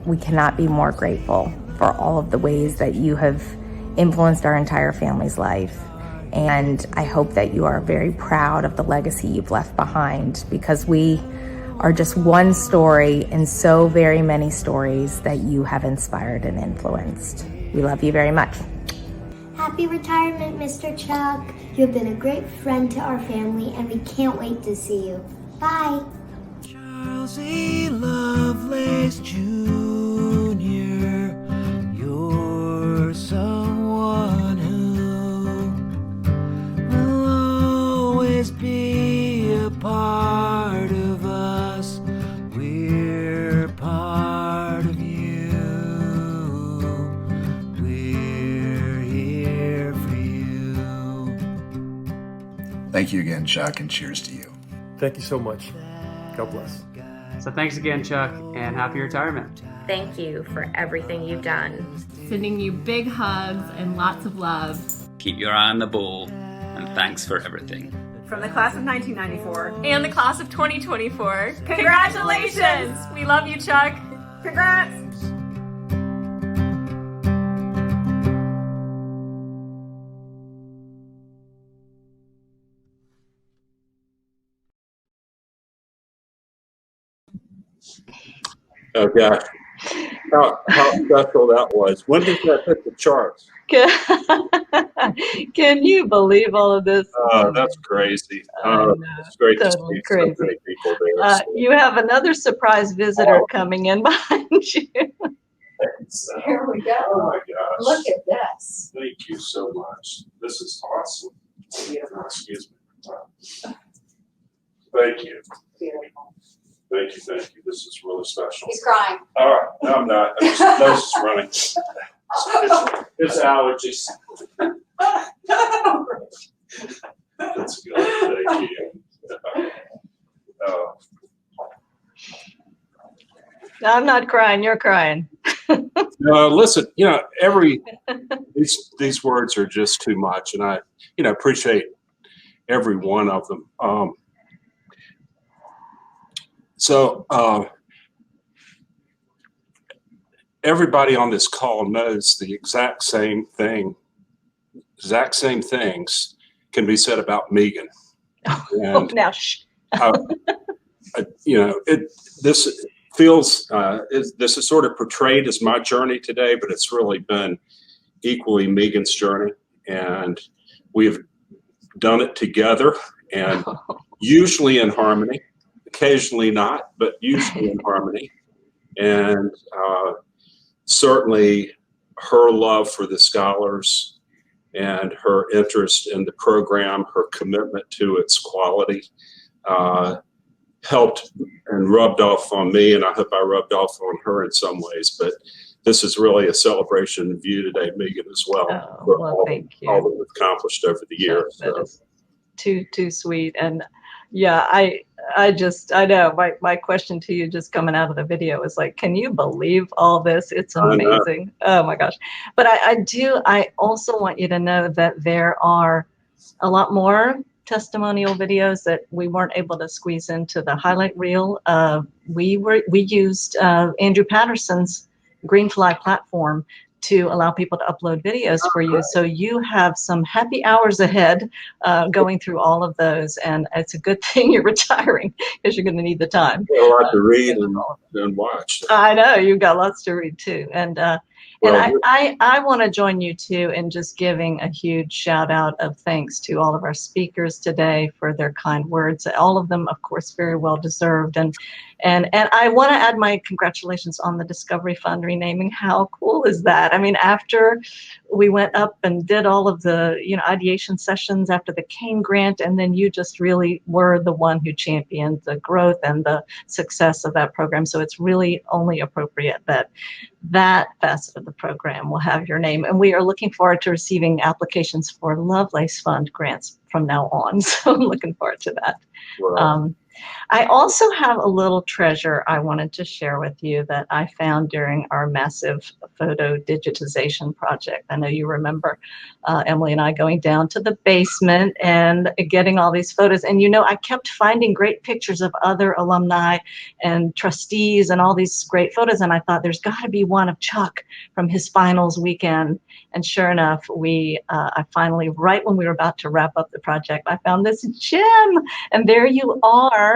We cannot be more grateful for all of the ways that you have influenced our entire family's life. And I hope that you are very proud of the legacy you've left behind, because we are just one story in so very many stories that you have inspired and influenced. We love you very much. Happy retirement, Mr. Chuck. You have been a great friend to our family, and we can't wait to see you. Bye. Charles E. Lovelace Jr., you're someone who will always be a part of us. We're part of you. We're here for you. Thank you again, Chuck, and cheers to you. Thank you so much. God bless. So thanks again, Chuck, and happy retirement. Thank you for everything you've done. Sending you big hugs and lots of love. Keep your eye on the ball, and thanks for everything. From the class of 1994 And the class of 2024. Congratulations! We love you, Chuck. Congrats! Oh gosh. how special that was. When did that hit the charts? Can you believe all of this? That's crazy. know, It's great to totally see crazy. so many people there. So. You have another surprise visitor coming in behind you. Here we go. Oh my gosh. Look at this. Thank you so much. This is awesome. Excuse me. Thank you. Beautiful. Thank you. Thank you. This is really special. He's crying. All right. No, I'm not. My nose is running. It's allergies. That's good. Thank you. No, I'm not crying. You're crying. Listen, these words are just too much, and I, appreciate every one of them. Everybody on this call knows the exact same things can be said about Megan. And, now, shh. This feels, this is sort of portrayed as my journey today, but it's really been equally Megan's journey. And we've done it together, and usually in harmony, occasionally not, but usually in harmony. And certainly her love for the scholars and her interest in the program, her commitment to its quality, helped and rubbed off on me, and I hope I rubbed off on her in some ways. But this is really a celebration of you today, Megan, as well. Thank you. All that we've accomplished over the years. That is too sweet. And yeah, I know my question to you just coming out of the video is like, can you believe all this? It's amazing. Oh my gosh. But I also want you to know that there are a lot more testimonial videos that we weren't able to squeeze into the highlight reel. We used Andrew Patterson's Greenfly platform to allow people to upload videos for you. So you have some happy hours ahead going through all of those. And it's a good thing you're retiring because you're going to need the time. A lot to read and watch. I know you've got lots to read too. And I want to join you too in just giving a huge shout out of thanks to all of our speakers today for their kind words. All of them, of course, very well deserved. And I want to add my congratulations on the Discovery Fund renaming. How cool is that? I mean, after we went up and did all of the ideation sessions after the Kane grant, and then you just really were the one who championed the growth and the success of that program. So it's really only appropriate that that facet of the program will have your name. And we are looking forward to receiving applications for Lovelace Fund grants from now on. So I'm looking forward to that. Wow. I also have a little treasure I wanted to share with you that I found during our massive photo digitization project. I know you remember Emily and I going down to the basement and getting all these photos. And I kept finding great pictures of other alumni and trustees and all these great photos. And I thought there's got to be one of Chuck from his finals weekend. And sure enough, I finally, right when we were about to wrap up the project, I found this gem. And there you are.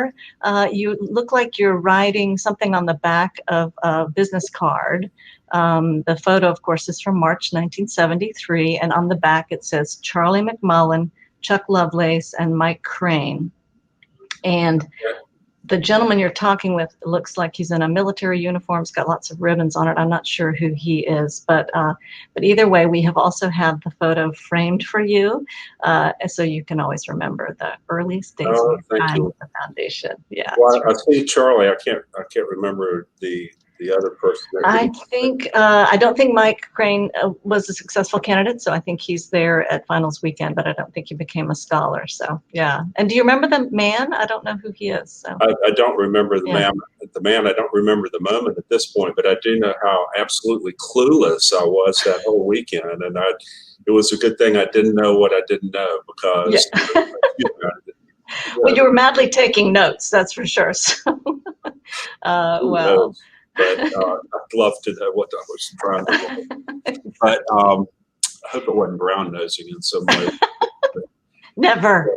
You look like you're writing something on the back of a business card. The photo, of course, is from March 1973. And on the back, it says Charlie McMullen, Chuck Lovelace, and Mike Crane. And the gentleman you're talking with looks like he's in a military uniform. He's got lots of ribbons on it. I'm not sure who he is, but either way, we have also had the photo framed for you, so you can always remember the earliest days of your time with the foundation. Yeah. Well, I see Charlie. I can't remember the other person. I don't think Mike Crane was a successful candidate, so I think he's there at finals weekend, but I don't think he became a scholar. So yeah. And do you remember the man? I don't know who he is. So. I don't remember the man. I don't remember the moment at this point, but I do know how absolutely clueless I was that whole weekend, and it was a good thing I didn't know what I didn't know because. Well, you were madly taking notes, that's for sure. So, well. But I'd love to know what I was trying to do. But I hope it wasn't brown nosing in some way. Never.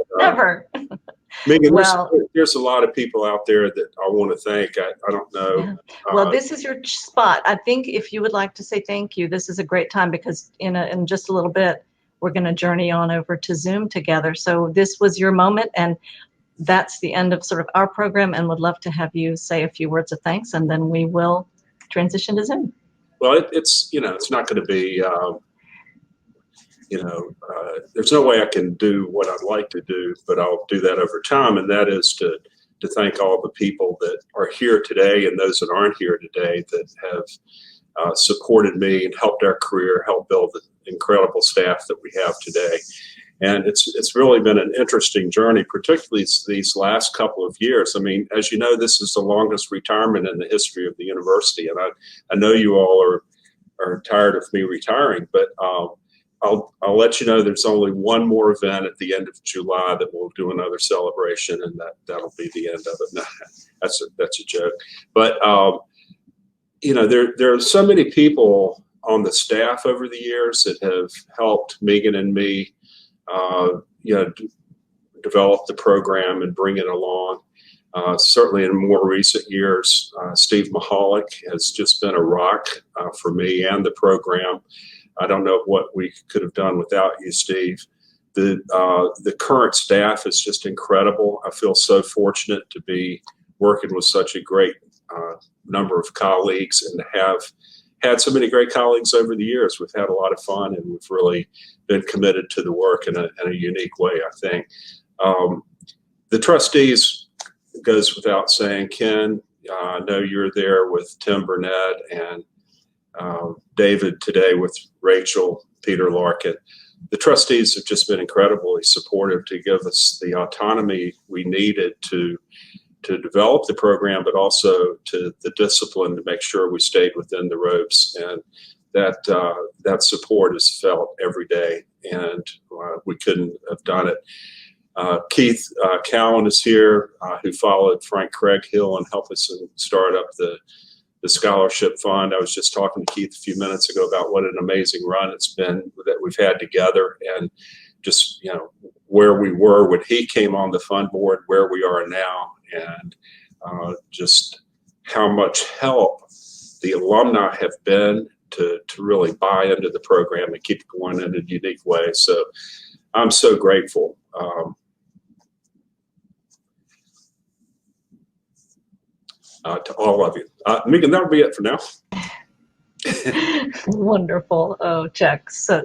Megan, Well, there's a lot of people out there that I want to thank. I don't know. yeah. Well, this is your spot. I think if you would like to say thank you, this is a great time, because in just a little bit, we're going to journey on over to Zoom together. So this was your moment, and that's the end of sort of our program, and would love to have you say a few words of thanks, and then we will transition to Zoom. Well, it's not going to be, there's no way I can do what I'd like to do, but I'll do that over time. And that is to thank all the people that are here today and those that aren't here today that have supported me and helped our career, helped build the incredible staff that we have today. And it's really been an interesting journey, particularly these last couple of years. I mean, as you know, this is the longest retirement in the history of the university. And I know you all are tired of me retiring, but I'll let you know there's only one more event at the end of July that we'll do another celebration, and that'll be the end of it. No, that's a joke. But there are so many people on the staff over the years that have helped Megan and me develop the program and bring it along. Certainly in more recent years, Steve Mahalik has just been a rock for me and the program. I don't know what we could have done without you, Steve. The current staff is just incredible. I feel so fortunate to be working with such a great number of colleagues and to have had so many great colleagues over the years. We've had a lot of fun, and we've really been committed to the work in a unique way, I think. The trustees goes without saying. Ken, I know you're there with Tim Burnett and David today with Rachel, Peter Larkin. The trustees have just been incredibly supportive to give us the autonomy we needed to develop the program, but also to the discipline to make sure we stayed within the ropes. And that support is felt every day, and we couldn't have done it. Keith Cowan is here, who followed Frank Craighill and helped us start up the scholarship fund. I was just talking to Keith a few minutes ago about what an amazing run it's been that we've had together, and just where we were when he came on the fund board, where we are now, and just how much help the alumni have been to really buy into the program and keep it going in a unique way. So I'm so grateful. To all of you. Megan, that'll be it for now. Wonderful. Oh, Chuck, so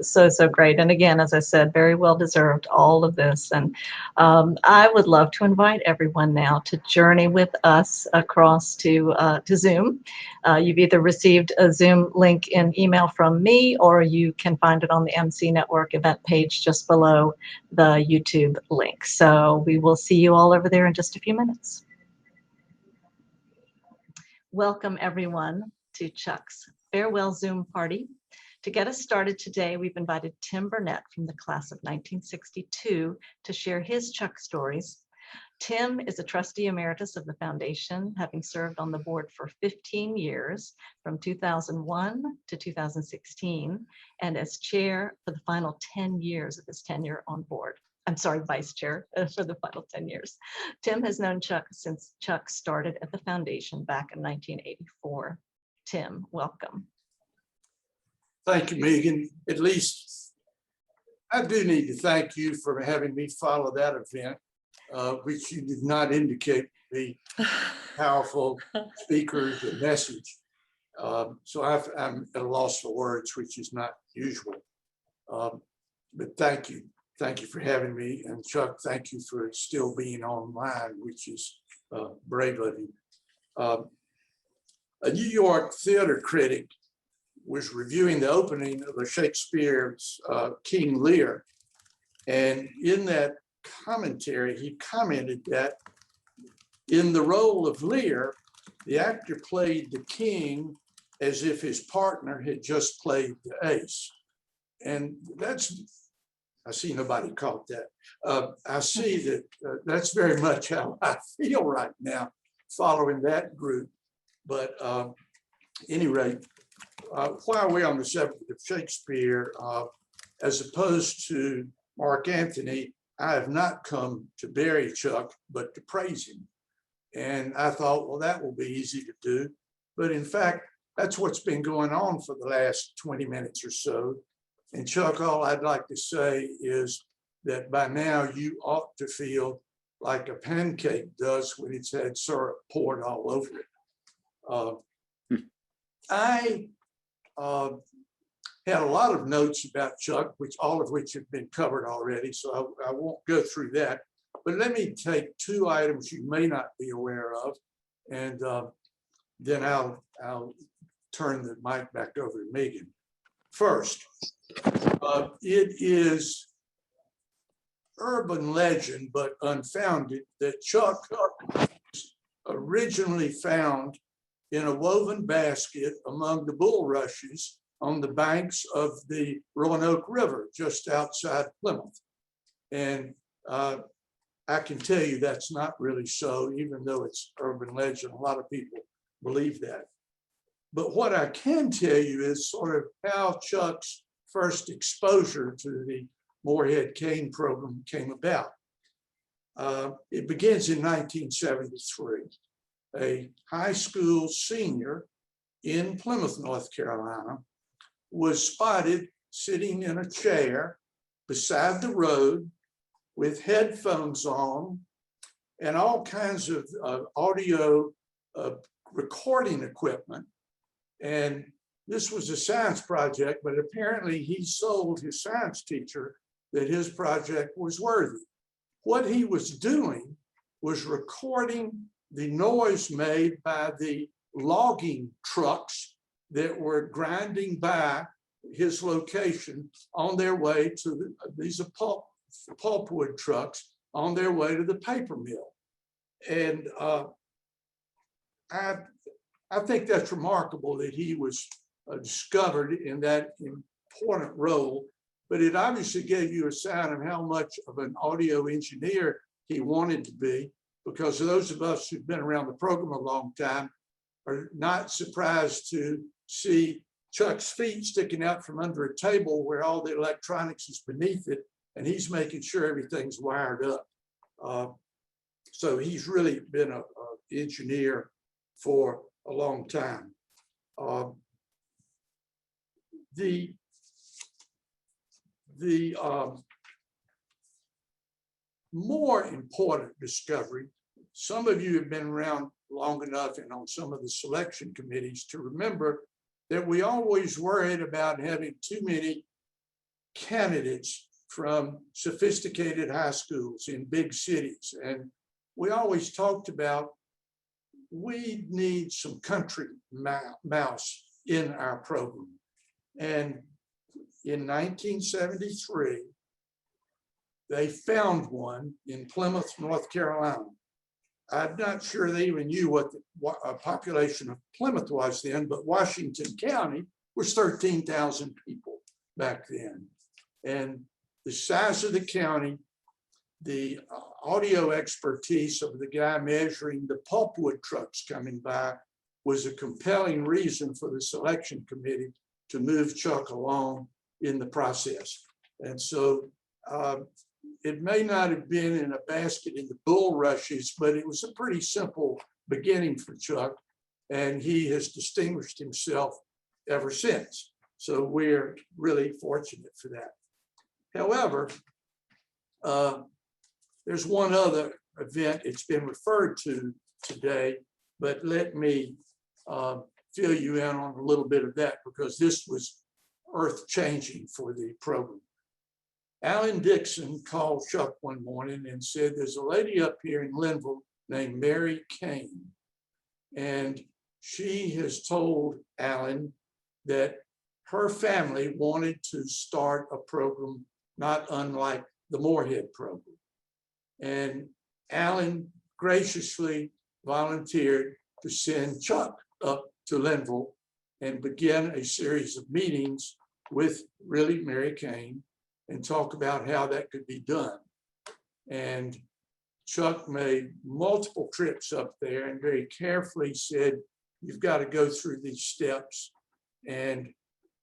great. And again, as I said, very well deserved, all of this. And I would love to invite everyone now to journey with us across to Zoom. You've either received a Zoom link in email from me, or you can find it on the MC Network event page just below the YouTube link. So we will see you all over there in just a few minutes. Welcome everyone to Chuck's farewell Zoom party. To get us started today, we've invited Tim Burnett from the class of 1962 to share his Chuck stories. Tim is a trustee emeritus of the foundation, having served on the board for 15 years, from 2001 to 2016, and as chair for the final 10 years of his tenure on board. I'm sorry, vice chair for the final 10 years. Tim has known Chuck since Chuck started at the foundation back in 1984. Tim, welcome. Thank you, Megan. At least I do need to thank you for having me follow that event, which you did not indicate the powerful speakers and message. So I'm at a loss for words, which is not usual. But thank you. Thank you for having me. And Chuck, thank you for still being online, which is brave of you. A New York theater critic was reviewing the opening of a Shakespeare's King Lear. And in that commentary, he commented that in the role of Lear, the actor played the king as if his partner had just played the ace. And I see nobody caught that. I see that that's very much how I feel right now, following that group. But at any rate, while we're on the subject of Shakespeare, as opposed to Mark Antony, I have not come to bury Chuck, but to praise him. And I thought, well, that will be easy to do. But in fact, that's what's been going on for the last 20 minutes or so. And Chuck, all I'd like to say is that by now you ought to feel like a pancake does when it's had syrup poured all over it. I had a lot of notes about Chuck, all of which have been covered already, so I won't go through that. But let me take two items you may not be aware of, and then I'll turn the mic back over to Megan. First, it is urban legend, but unfounded, that Chuck originally found in a woven basket among the bulrushes on the banks of the Roanoke River, just outside Plymouth. And I can tell you that's not really so, even though it's urban legend. A lot of people believe that. But what I can tell you is sort of how Chuck's first exposure to the Morehead-Cain program came about. It begins in 1973. A high school senior in Plymouth, North Carolina, was spotted sitting in a chair beside the road with headphones on and all kinds of audio recording equipment. And this was a science project, but apparently he sold his science teacher that his project was worthy. What he was doing was recording the noise made by the logging trucks that were grinding by his location on their way to these pulpwood trucks on their way to the paper mill. And I think that's remarkable that he was discovered in that important role, but it obviously gave you a sign of how much of an audio engineer he wanted to be, because those of us who've been around the program a long time are not surprised to see Chuck's feet sticking out from under a table where all the electronics is beneath it, and he's making sure everything's wired up. So he's really been an engineer for a long time. The more important discovery, some of you have been around long enough and on some of the selection committees to remember that we always worried about having too many candidates from sophisticated high schools in big cities. And we always talked about we need some country mouse in our program. And in 1973, they found one in Plymouth, North Carolina. I'm not sure they even knew what the population of Plymouth was then, but Washington County was 13,000 people back then. And the size of the county, the audio expertise of the guy measuring the pulpwood trucks coming by was a compelling reason for the selection committee to move Chuck along in the process. And so it may not have been in a basket in the bulrushes, but it was a pretty simple beginning for Chuck, and he has distinguished himself ever since. So we're really fortunate for that. However, there's one other event, it's been referred to today, but let me fill you in on a little bit of that, because this was earth-changing for the program. Alan Dixon called Chuck one morning and said, there's a lady up here in Linville named Mary Kane, and she has told Alan that her family wanted to start a program not unlike the Moorhead program. And Alan graciously volunteered to send Chuck up to Linville and begin a series of meetings with really Mary Kane and talk about how that could be done. And Chuck made multiple trips up there and very carefully said, you've got to go through these steps, and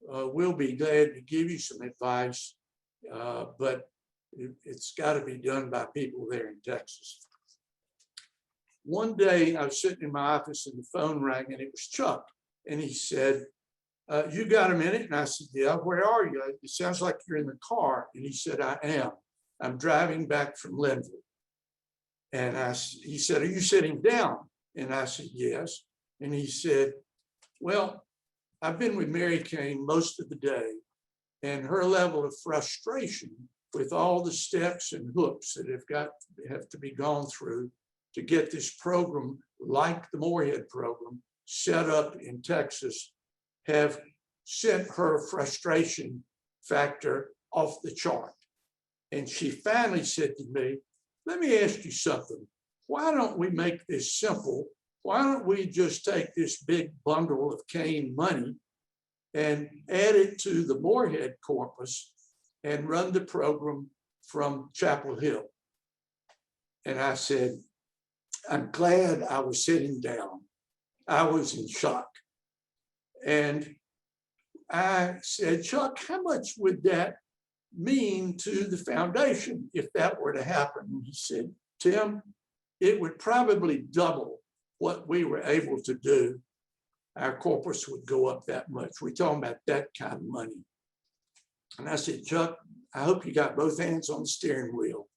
we'll be glad to give you some advice, but It's got to be done by people there in Texas. One day I was sitting in my office and the phone rang, and it was Chuck. And he said, you got a minute? And I said, yeah, where are you? It sounds like you're in the car. And he said, I am. I'm driving back from Linville. And he said, are you sitting down? And I said, yes. And he said, well, I've been with Mary Kane most of the day, and her level of frustration with all the steps and hoops that have to be gone through to get this program, like the Moorhead program, set up in Texas, have sent her frustration factor off the chart. And she finally said to me, let me ask you something. Why don't we make this simple? Why don't we just take this big bundle of Kane money and add it to the Moorhead corpus and run the program from Chapel Hill? And I said, I'm glad I was sitting down. I was in shock. And I said, Chuck, how much would that mean to the foundation if that were to happen? And he said, Tim, it would probably double what we were able to do. Our corpus would go up that much. We're talking about that kind of money. And I said, Chuck, I hope you got both hands on the steering wheel.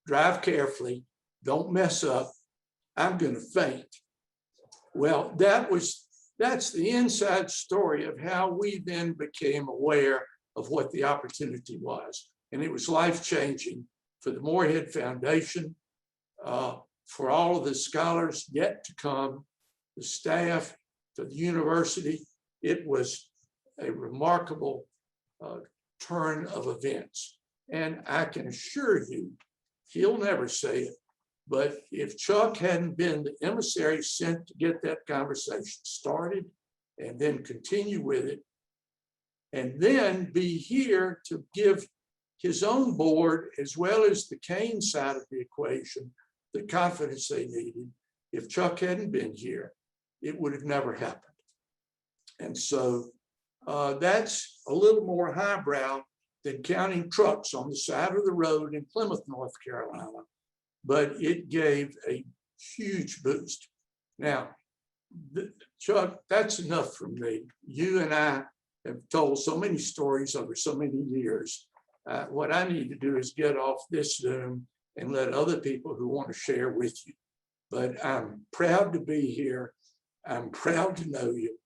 Drive carefully. Don't mess up. I'm going to faint. Well, that's the inside story of how we then became aware of what the opportunity was. And it was life-changing for the Moorhead Foundation, for all of the scholars yet to come, the staff, to the university. It was a remarkable turn of events. And I can assure you, he'll never say it, but if Chuck hadn't been the emissary sent to get that conversation started and then continue with it, and then be here to give his own board, as well as the Kane side of the equation, the confidence they needed, if Chuck hadn't been here, it would have never happened. And so that's a little more highbrow than counting trucks on the side of the road in Plymouth, North Carolina, but it gave a huge boost. Now, Chuck, that's enough from me. You and I have told so many stories over so many years. What I need to do is get off this Zoom and let other people who want to share with you. But I'm proud to be here. I'm proud to know you,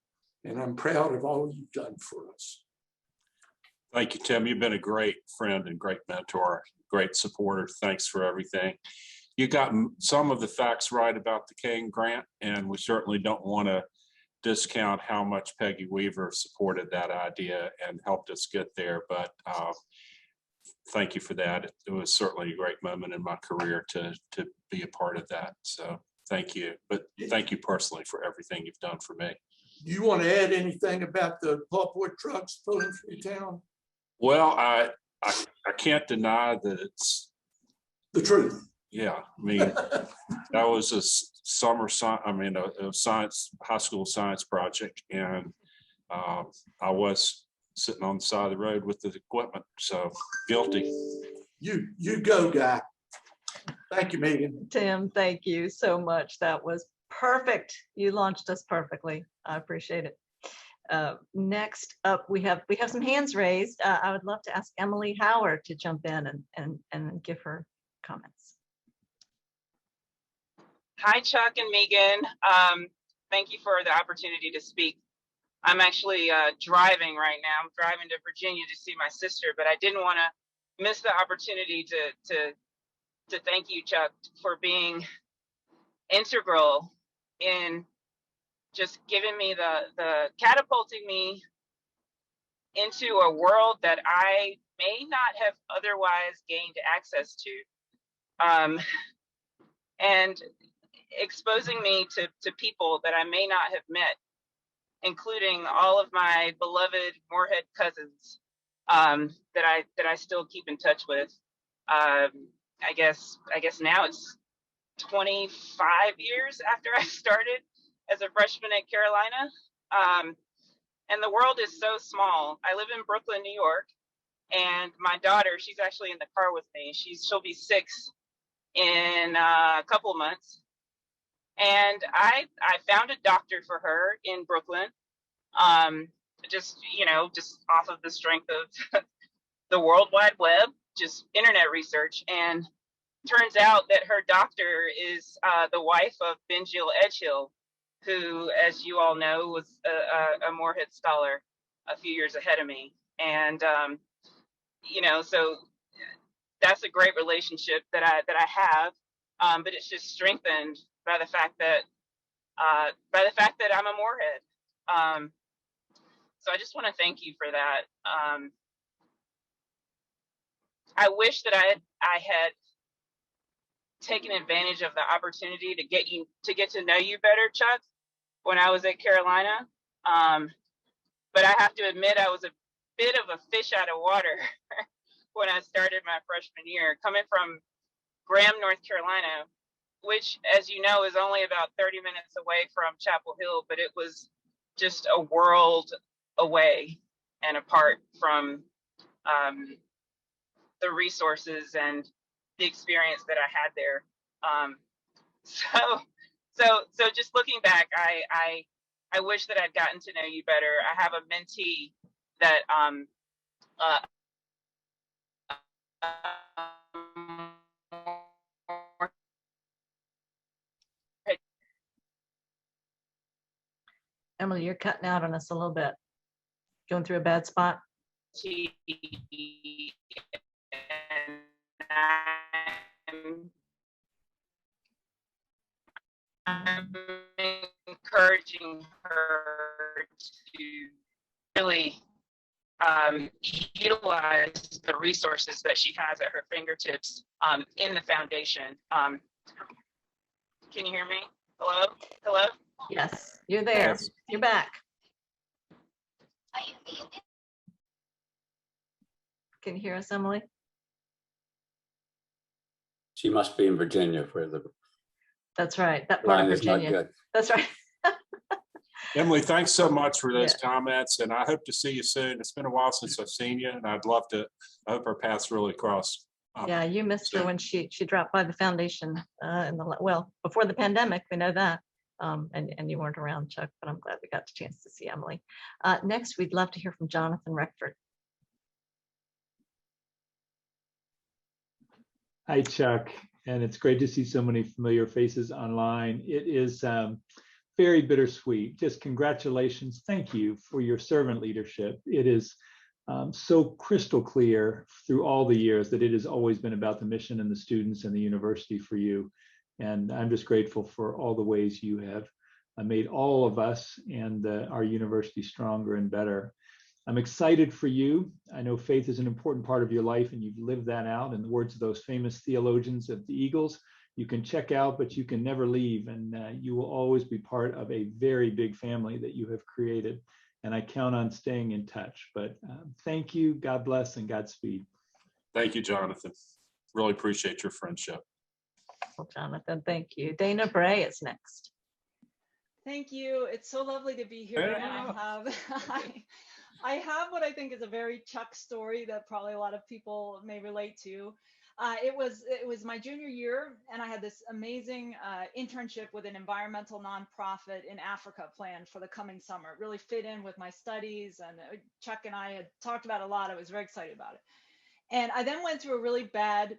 and I'm proud of all you've done for us. Thank you, Tim. You've been a great friend and great mentor, great supporter. Thanks for everything. You got some of the facts right about the Kane grant, and we certainly don't want to discount how much Peggy Weaver supported that idea and helped us get there. But thank you for that. It was certainly a great moment in my career to be a part of that. So thank you. But thank you personally for everything you've done for me. Do you want to add anything about the pulpwood trucks pulling through town? Well, I can't deny that it's the truth. Yeah, I mean, that was a summer a science, high school science project, and I was sitting on the side of the road with the equipment, so guilty. You go, guy. Thank you, Megan. Tim, thank you so much. That was perfect. You launched us perfectly. I appreciate it. Next up, we have some hands raised. I would love to ask Emily Howard to jump in and give her comments. Hi, Chuck and Megan. Thank you for the opportunity to speak. I'm actually driving right now. I'm driving to Virginia to see my sister, but I didn't want to miss the opportunity to thank you, Chuck, for being integral in just giving me the catapulting me into a world that I may not have otherwise gained access to, and exposing me to people that I may not have met, including all of my beloved Moorhead cousins that I still keep in touch with. I guess now it's 25 years after I started as a freshman at Carolina. And the world is so small. I live in Brooklyn, New York, And my daughter, she's actually in the car with me. She'll be 6 in a couple of months. And I found a doctor for her in Brooklyn, just off of the strength of the World Wide Web, just internet research. And turns out that her doctor is the wife of Benjil Edgehill, who, as you all know, was a Moorhead scholar a few years ahead of me. And, so that's a great relationship that I have. But it's just strengthened by the fact that I'm a Moorhead. So I just want to thank you for that. I wish that I had taken advantage of the opportunity to get to know you better, Chuck, when I was at Carolina. But I have to admit, I was a bit of a fish out of water when I started my freshman year, coming from Graham, North Carolina, which, as you know, is only about 30 minutes away from Chapel Hill, but it was just a world away and apart from the resources and the experience that I had there. So just looking back, I wish that I'd gotten to know you better. I have a mentee that Emily, you're cutting out on us a little bit. Going through a bad spot? I'm encouraging her to really utilize the resources that she has at her fingertips in the foundation. Can you hear me? Hello? Yes, you're there. Yes. You're back. Can you hear us, Emily? She must be in Virginia where the That's right. That part of line is not Virginia. good. That's right. Emily, thanks so much for those comments, and I hope to see you soon. It's been a while since I've seen you, and I hope our paths really cross. Yeah, you missed her when she dropped by the foundation before the pandemic. We know that, and you weren't around, Chuck. But I'm glad we got the chance to see Emily. Next, we'd love to hear from Jonathan Reckford. Hi, Chuck, and it's great to see so many familiar faces online. It is very bittersweet. Just congratulations. Thank you for your servant leadership. It is so crystal clear through all the years that it has always been about the mission and the students and the university for you. And I'm just grateful for all the ways you have made all of us and our university stronger and better. I'm excited for you. I know faith is an important part of your life, and you've lived that out. In the words of those famous theologians of the Eagles, you can check out, but you can never leave. And you will always be part of a very big family that you have created. And I count on staying in touch. But thank you. God bless and Godspeed. Thank you, Jonathan. Really appreciate your friendship. Well, Jonathan, thank you. Dana Bray is next. Thank you. It's so lovely to be here. Yeah. And I have what I think is a very Chuck story that probably a lot of people may relate to. It was my junior year, and I had this amazing internship with an environmental nonprofit in Africa planned for the coming summer. It really fit in with my studies, and Chuck and I had talked about it a lot. I was very excited about it. And I then went through a really bad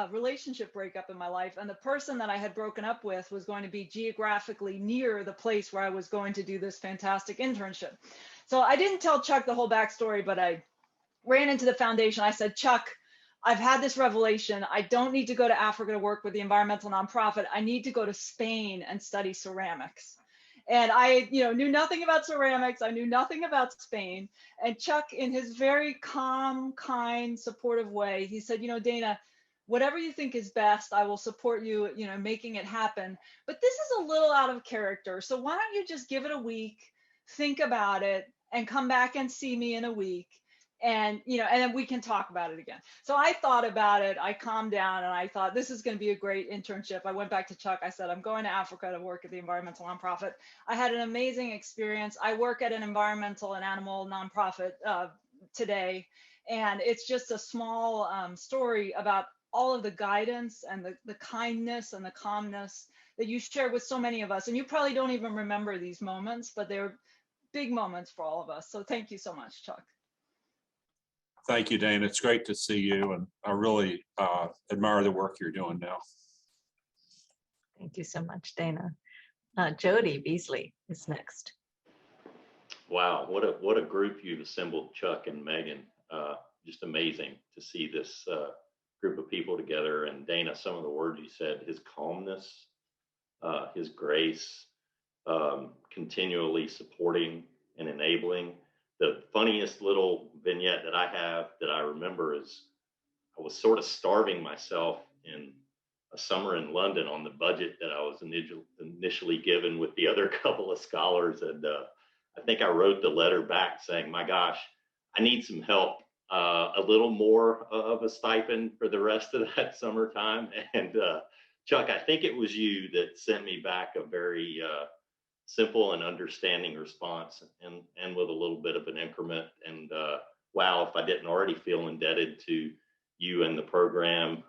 relationship breakup in my life. And the person that I had broken up with was going to be geographically near the place where I was going to do this fantastic internship. So I didn't tell Chuck the whole backstory, but I ran into the foundation. I said, Chuck, I've had this revelation. I don't need to go to Africa to work with the environmental nonprofit. I need to go to Spain and study ceramics. And I, knew nothing about ceramics. I knew nothing about Spain. And Chuck, in his very calm, kind, supportive way, he said, Dana, whatever you think is best, I will support you, making it happen. But this is a little out of character. So why don't you just give it a week, think about it, and come back and see me in a week. And, and then we can talk about it again. So I thought about it. I calmed down and I thought this is going to be a great internship. I went back to Chuck. I said, I'm going to Africa to work at the environmental nonprofit. I had an amazing experience. I work at an environmental and animal nonprofit today. And it's just a small story about all of the guidance and the kindness and the calmness that you share with so many of us. And you probably don't even remember these moments, but they're big moments for all of us. So thank you so much, Chuck. Thank you, Dana. It's great to see you, and I really admire the work you're doing now. Thank you so much, Dana. Jody Beasley is next. Wow, what a group you've assembled, Chuck and Megan. Just amazing to see this group of people together. And Dana, some of the words you said, his calmness, his grace, continually supporting and enabling. The funniest little vignette that I have that I remember is I was sort of starving myself in a summer in London on the budget that I was initially given with the other couple of scholars. And I think I wrote the letter back saying, my gosh, I need some help, a little more of a stipend for the rest of that summertime. And Chuck, I think it was you that sent me back a very simple and understanding response, and with a little bit of an increment. And wow, if I didn't already feel indebted to you and the program,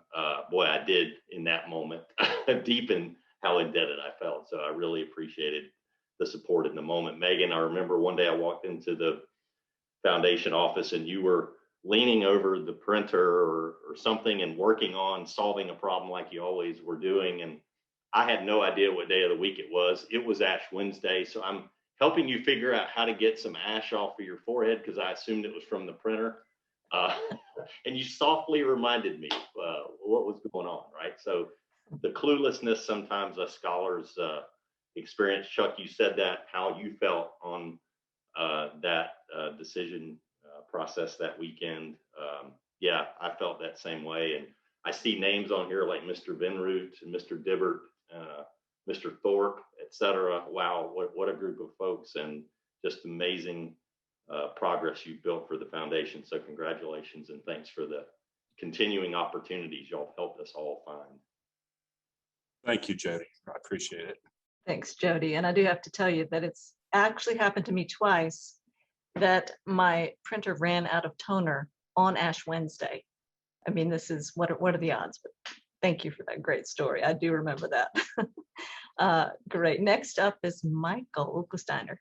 boy, I did in that moment deepen how indebted I felt. So I really appreciated the support in the moment. Megan, I remember one day I walked into the foundation office and you were leaning over the printer or something and working on solving a problem like you always were doing. And I had no idea what day of the week it was. It was Ash Wednesday. So I'm helping you figure out how to get some ash off of your forehead because I assumed it was from the printer. And you softly reminded me what was going on, right? So the cluelessness sometimes us scholars experience. Chuck, you said that, how you felt on that decision process that weekend. Yeah, I felt that same way. And I see names on here like Mr. Vinroot and Mr. Dibbert, Mr. Thorpe, etc. Wow, what a group of folks, and just amazing progress you've built for the foundation. So congratulations and thanks for the continuing opportunities y'all helped us all find. Thank you, Jody. I appreciate it. Thanks, Jody. And I do have to tell you that it's actually happened to me twice that my printer ran out of toner on Ash Wednesday. I mean, this is, what are the odds? But thank you for that great story. I do remember that. Great. Next up is Michael Costeiner.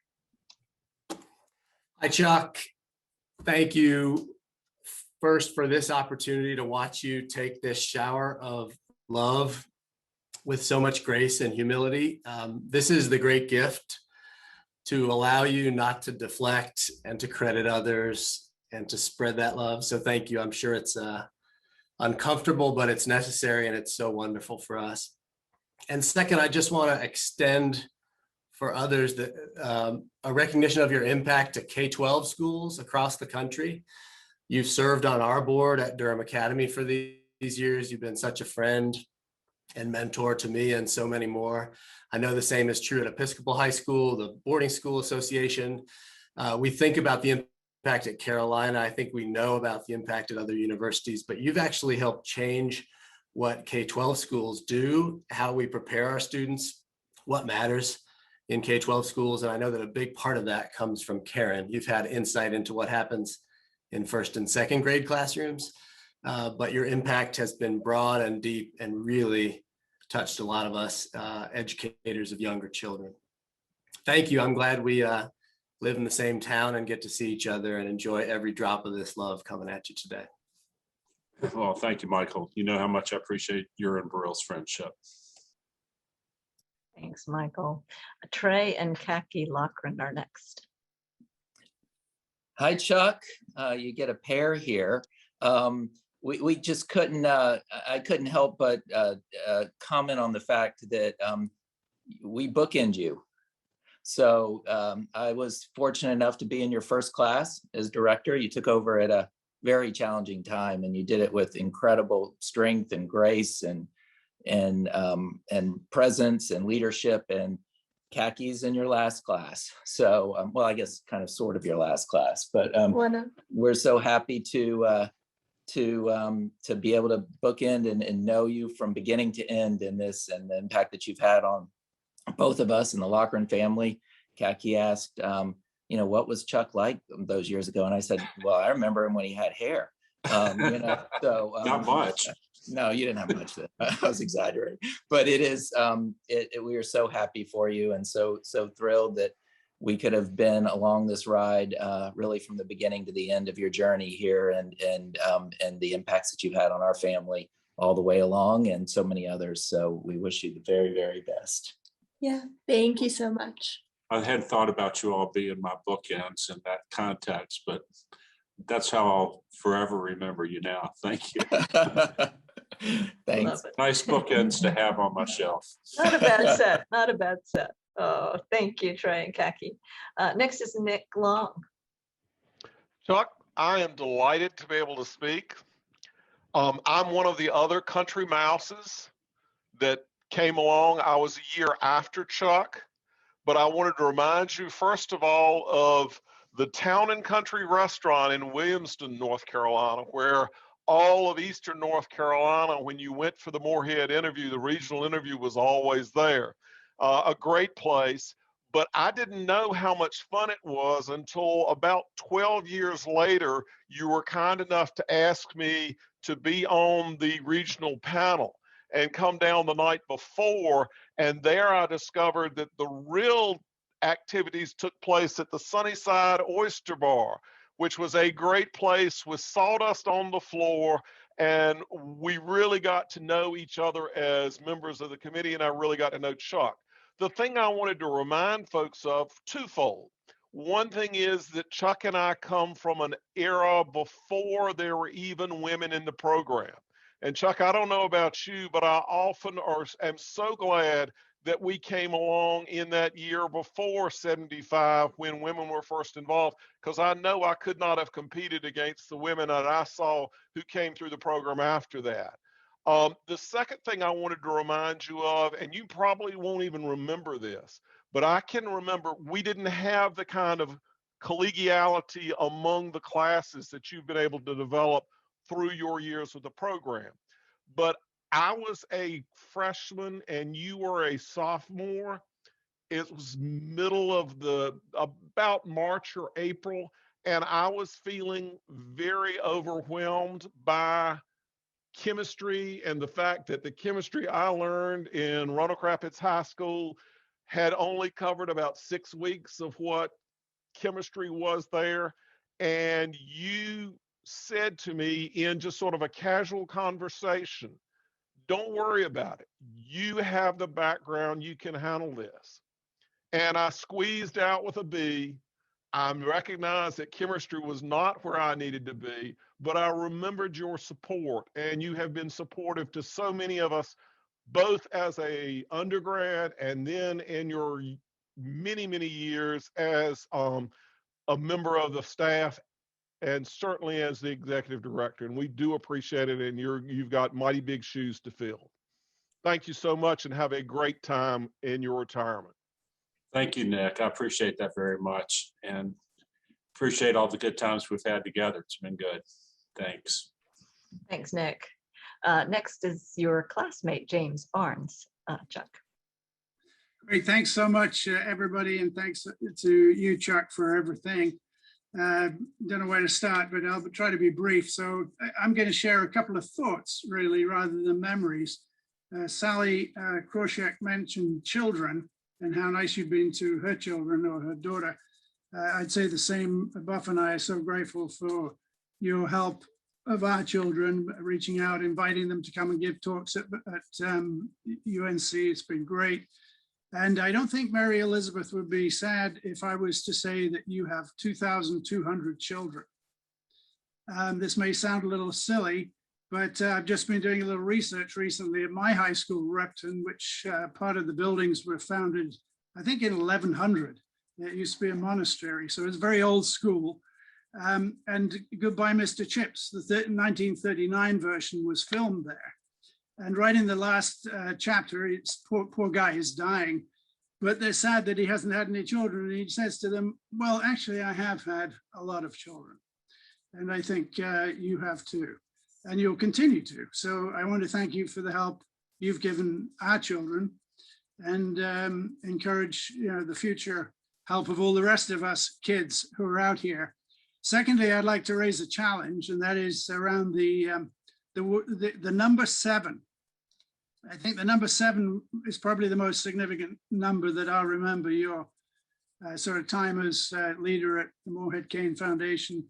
Hi, Chuck. Thank you first for this opportunity to watch you take this shower of love with so much grace and humility. This is the great gift to allow you not to deflect and to credit others and to spread that love. So thank you. I'm sure it's uncomfortable, but it's necessary and it's so wonderful for us. And second, I just want to extend for others that a recognition of your impact to K-12 schools across the country. You've served on our board at Durham Academy for these years. You've been such a friend and mentor to me and so many more. I know the same is true at Episcopal High School, the Boarding School Association. We think about the impact at Carolina. I think we know about the impact at other universities, but you've actually helped change what K-12 schools do, how we prepare our students, what matters in K-12 schools. And I know that a big part of that comes from Karen. You've had insight into what happens in first and second grade classrooms, but your impact has been broad and deep and really touched a lot of us educators of younger children. Thank you. I'm glad we live in the same town and get to see each other and enjoy every drop of this love coming at you today. Well, thank you, Michael. You know how much I appreciate your and Burrell's friendship. Thanks, Michael. Trey and Kaki Loughran are next. Hi, Chuck. You get a pair here. We just couldn't, I couldn't help but comment on the fact that we bookend you. So I was fortunate enough to be in your first class as director. You took over at a very challenging time and you did it with incredible strength and grace and presence and leadership, and Kaki's in your last class. So, well, I guess kind of sort of your last class, but we're so happy to be able to bookend and know you from beginning to end in this, and the impact that you've had on both of us and the Loughran family. Kaki asked what was Chuck like those years ago? And I said, well, I remember him when he had hair. So Not much. No, you didn't have much then. I was exaggerating, but it is. We are so happy for you, and so thrilled that we could have been along this ride, really from the beginning to the end of your journey here, and the impacts that you've had on our family all the way along, and so many others. So we wish you the very, very best. Yeah, thank you so much. I had thought about you all being my bookends in that context, but that's how I'll forever remember you now. Thank you. Thanks. Nice bookends to have on my shelf. Not a bad set. Not a bad set. Oh, thank you, Trey and Kaki. Next is Nick Long. Chuck, I am delighted to be able to speak. I'm one of the other country mouses that came along. I was a year after Chuck, but I wanted to remind you, first of all, of the Town and Country restaurant in Williamston, North Carolina, where all of Eastern North Carolina, when you went for the Moorhead interview, the regional interview was always there. A great place, but I didn't know how much fun it was until about 12 years later, you were kind enough to ask me to be on the regional panel and come down the night before. And there I discovered that the real activities took place at the Sunnyside Oyster Bar, which was a great place with sawdust on the floor. And we really got to know each other as members of the committee, and I really got to know Chuck. The thing I wanted to remind folks of, twofold. One thing is that Chuck and I come from an era before there were even women in the program. And Chuck, I don't know about you, but I often am so glad that we came along in that year before 75 when women were first involved, because I know I could not have competed against the women that I saw who came through the program after that. The second thing I wanted to remind you of, and you probably won't even remember this, but I can remember we didn't have the kind of collegiality among the classes that you've been able to develop through your years with the program. But I was a freshman and you were a sophomore. It was middle of about March or April, and I was feeling very overwhelmed by chemistry and the fact that the chemistry I learned in Roanoke Rapids High School had only covered about 6 weeks of what chemistry was there. And you said to me in just sort of a casual conversation, don't worry about it. You have the background, you can handle this. And I squeezed out with a B. I recognized that chemistry was not where I needed to be, but I remembered your support, and you have been supportive to so many of us, both as a undergrad and then in your many, many years as a member of the staff, and certainly as the executive director. And we do appreciate it, and you've got mighty big shoes to fill. Thank you so much, and have a great time in your retirement. Thank you, Nick. I appreciate that very much, and appreciate all the good times we've had together. It's been good. Thanks. Thanks, Nick. Next is your classmate, James Barnes. Chuck. Great. Thanks so much, everybody, and thanks to you, Chuck, for everything. Don't know where to start, but I'll try to be brief. So I'm going to share a couple of thoughts, really, rather than memories. Sally Krawcheck mentioned children and how nice you've been to her children or her daughter. I'd say the same. Buff and I are so grateful for your help of our children, reaching out, inviting them to come and give talks at UNC. It's been great. And I don't think Mary Elizabeth would be sad if I was to say that you have 2,200 children. This may sound a little silly, but I've just been doing a little research recently at my high school, Repton, which part of the buildings were founded, I think, in 1100. It used to be a monastery, so it's a very old school. And Goodbye, Mr. Chips, the 1939 version was filmed there. And right in the last chapter, it's poor guy is dying, but they're sad that he hasn't had any children. And he says to them, well, actually, I have had a lot of children. And I think you have too, and you'll continue to. So I want to thank you for the help you've given our children, and encourage the future help of all the rest of us kids who are out here. Secondly, I'd like to raise a challenge, and that is around the number 7. I think the number 7 is probably the most significant number that I'll remember your sort of time as leader at the Morehead-Cain Foundation.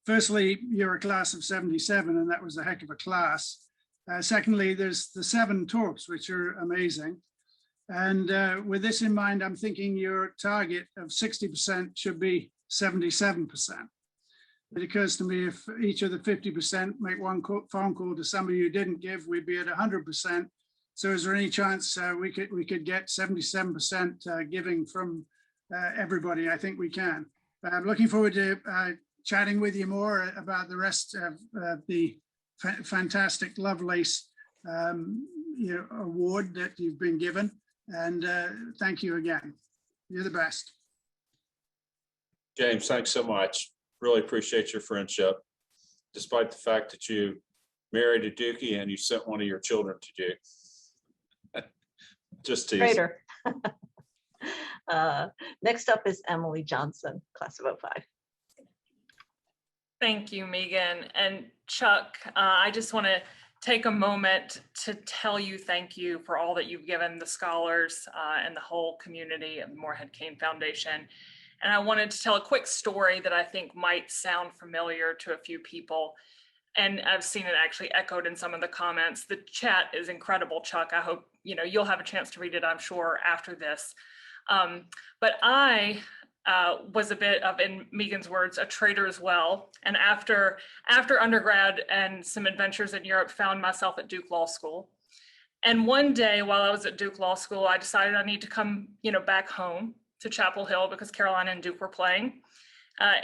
Firstly, you're a class of 77, and that was a heck of a class. Secondly, there's the 7 Torps, which are amazing. And with this in mind, I'm thinking your target of 60% should be 77%. It occurs to me if each of the 50% make one phone call to somebody who didn't give, we'd be at 100%. So is there any chance we could get 77% giving from everybody? I think we can. I'm looking forward to chatting with you more about the rest of the fantastic Lovelace award that you've been given. And thank you again. You're the best. James, thanks so much. Really appreciate your friendship, despite the fact that you married a Dookie and you sent one of your children to Duke. Just teasing. Greater. Next up is Emily Johnson, class of 05. Thank you, Megan. And Chuck, I just want to take a moment to tell you thank you for all that you've given the scholars and the whole community of the Morehead-Cain Foundation. And I wanted to tell a quick story that I think might sound familiar to a few people. And I've seen it actually echoed in some of the comments. The chat is incredible, Chuck. I hope you'll have a chance to read it, I'm sure, after this. But I was a bit of, in Megan's words, a traitor as well. And after undergrad and some adventures in Europe, found myself at Duke Law School. And one day while I was at Duke Law School, I decided I need to come, back home to Chapel Hill because Carolina and Duke were playing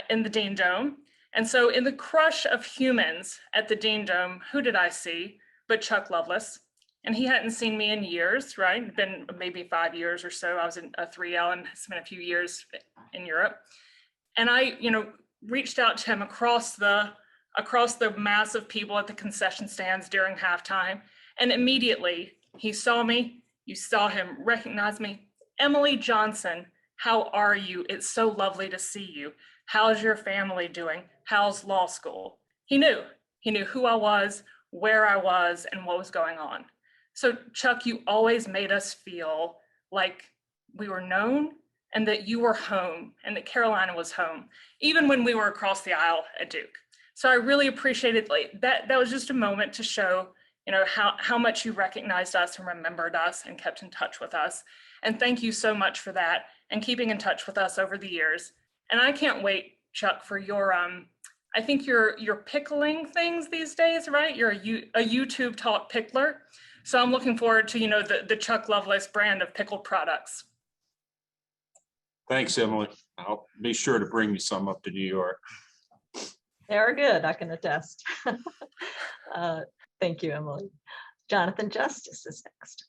in the Dean Dome. And so in the crush of humans at the Dean Dome, who did I see but Chuck Lovelace? And he hadn't seen me in years, right? It'd been maybe 5 years or so. I was in a 3L and spent a few years in Europe. And I, reached out to him across the mass of people at the concession stands during halftime. And immediately he saw me, you saw him recognize me. Emily Johnson, how are you? It's so lovely to see you. How's your family doing? How's law school? He knew who I was, where I was, and what was going on. So Chuck, you always made us feel like we were known and that you were home and that Carolina was home, even when we were across the aisle at Duke. So I really appreciated that. That was just a moment to show, how much you recognized us and remembered us and kept in touch with us. And thank you so much for that and keeping in touch with us over the years. And I can't wait, Chuck, for your, I think you're pickling things these days, right? You're a YouTube talk pickler. So I'm looking forward to, the Chuck Lovelace brand of pickled products. Thanks, Emily. I'll be sure to bring you some up to New York. They are good, I can attest. Thank you, Emily. Jonathan Justice is next.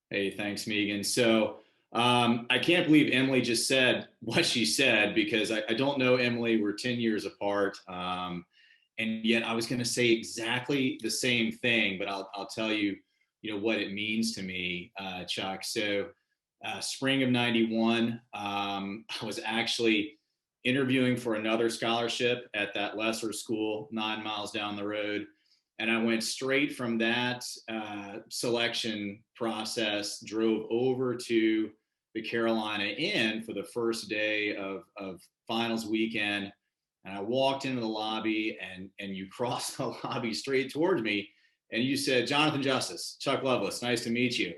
Hey, thanks, Megan. So I can't believe Emily just said what she said, because I don't know Emily. We're 10 years apart. And yet I was going to say exactly the same thing, but I'll tell you, what it means to me, Chuck. So spring of '91, I was actually interviewing for another scholarship at that lesser school 9 miles down the road. And I went straight from that selection process, drove over to the Carolina Inn for the first day of finals weekend. And I walked into the lobby and you crossed the lobby straight towards me. And you said, Jonathan Justice, Chuck Lovelace, nice to meet you.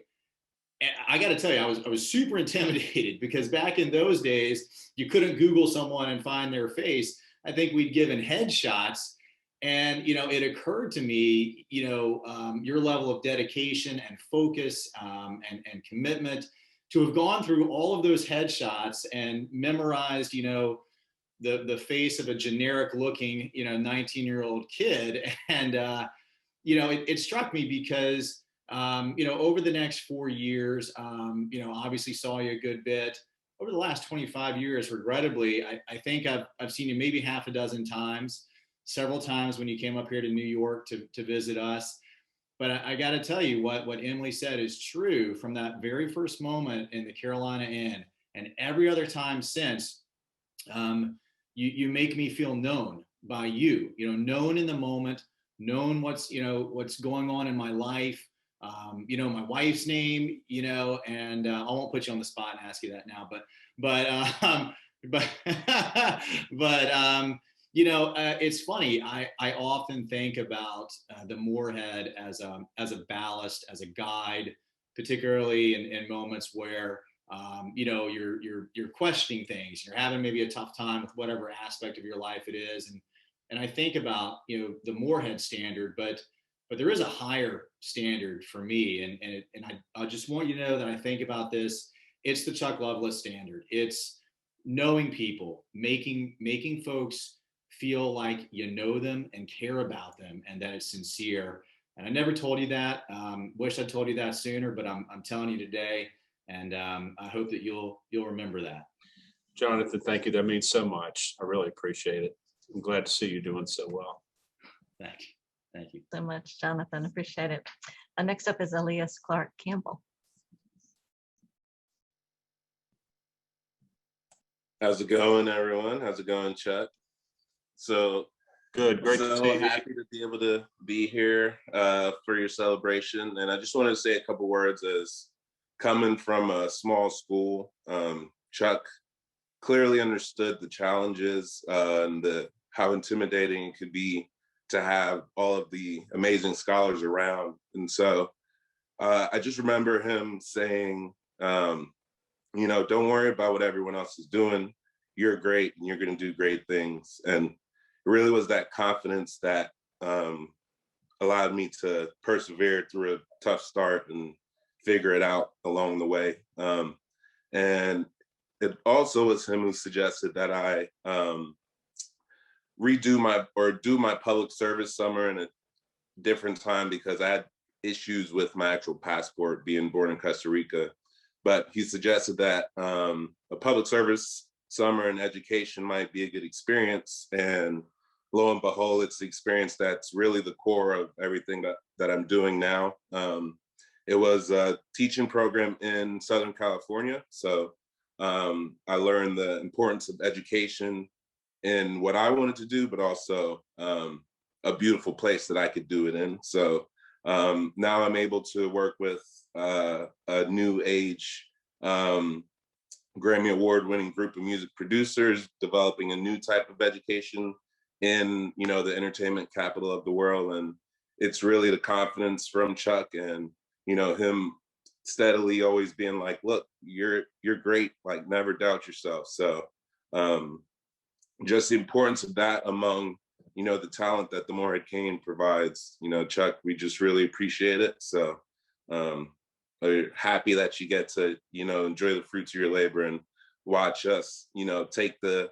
And I got to tell you, I was super intimidated, because back in those days, you couldn't Google someone and find their face. I think we'd given headshots. And, it occurred to me, your level of dedication and focus and commitment to have gone through all of those headshots and memorized, the face of a generic looking, 19-year-old kid. And, it struck me because, over the next 4 years, obviously saw you a good bit. Over the last 25 years, regrettably, I think I've seen you maybe half a dozen times, several times when you came up here to New York to visit us. But I got to tell you, what Emily said is true. From that very first moment in the Carolina Inn And every other time since, you make me feel known by you, known in the moment, known what's going on in my life, my wife's name, and I won't put you on the spot and ask you that now, but it's funny. I often think about the Moorhead as a ballast, as a guide, particularly in moments where you're questioning things, you're having maybe a tough time with whatever aspect of your life it is, and I think about the Moorhead standard, but there is a higher standard for me, and I just want you to know that I think about this. It's the Chuck Lovelace standard. It's knowing people, making folks feel like you know them and care about them, and that it's sincere. And I never told you that. Wish I told you that sooner, but I'm telling you today, and I hope that you'll remember that. Jonathan, thank you. That means so much. I really appreciate it. I'm glad to see you doing so well. Thank you. Thank you so much, Jonathan. Appreciate it. Next up is Elias Clark Campbell. How's it going, everyone? How's it going, Chuck? So good, great to see you. Happy to be able to be here for your celebration. And I just wanted to say a couple words as coming from a small school. Chuck clearly understood the challenges and how intimidating it could be to have all of the amazing scholars around. And so I just remember him saying, don't worry about what everyone else is doing. You're great and you're going to do great things. And it really was that confidence that allowed me to persevere through a tough start and figure it out along the way. And it also was him who suggested that I do my public service summer in a different time because I had issues with my actual passport being born in Costa Rica. But he suggested that a public service summer in education might be a good experience. And lo and behold, it's the experience that's really the core of everything that I'm doing now. It was a teaching program in Southern California. So I learned the importance of education in what I wanted to do, but also a beautiful place that I could do it in. So now I'm able to work with a new age Grammy Award-winning group of music producers, developing a new type of education in the entertainment capital of the world. And it's really the confidence from Chuck and him steadily always being like, look, you're great, like never doubt yourself. So just the importance of that among the talent that the Morehead-Cain provides. Chuck, we just really appreciate it. So we're happy that you get to enjoy the fruits of your labor and watch us take the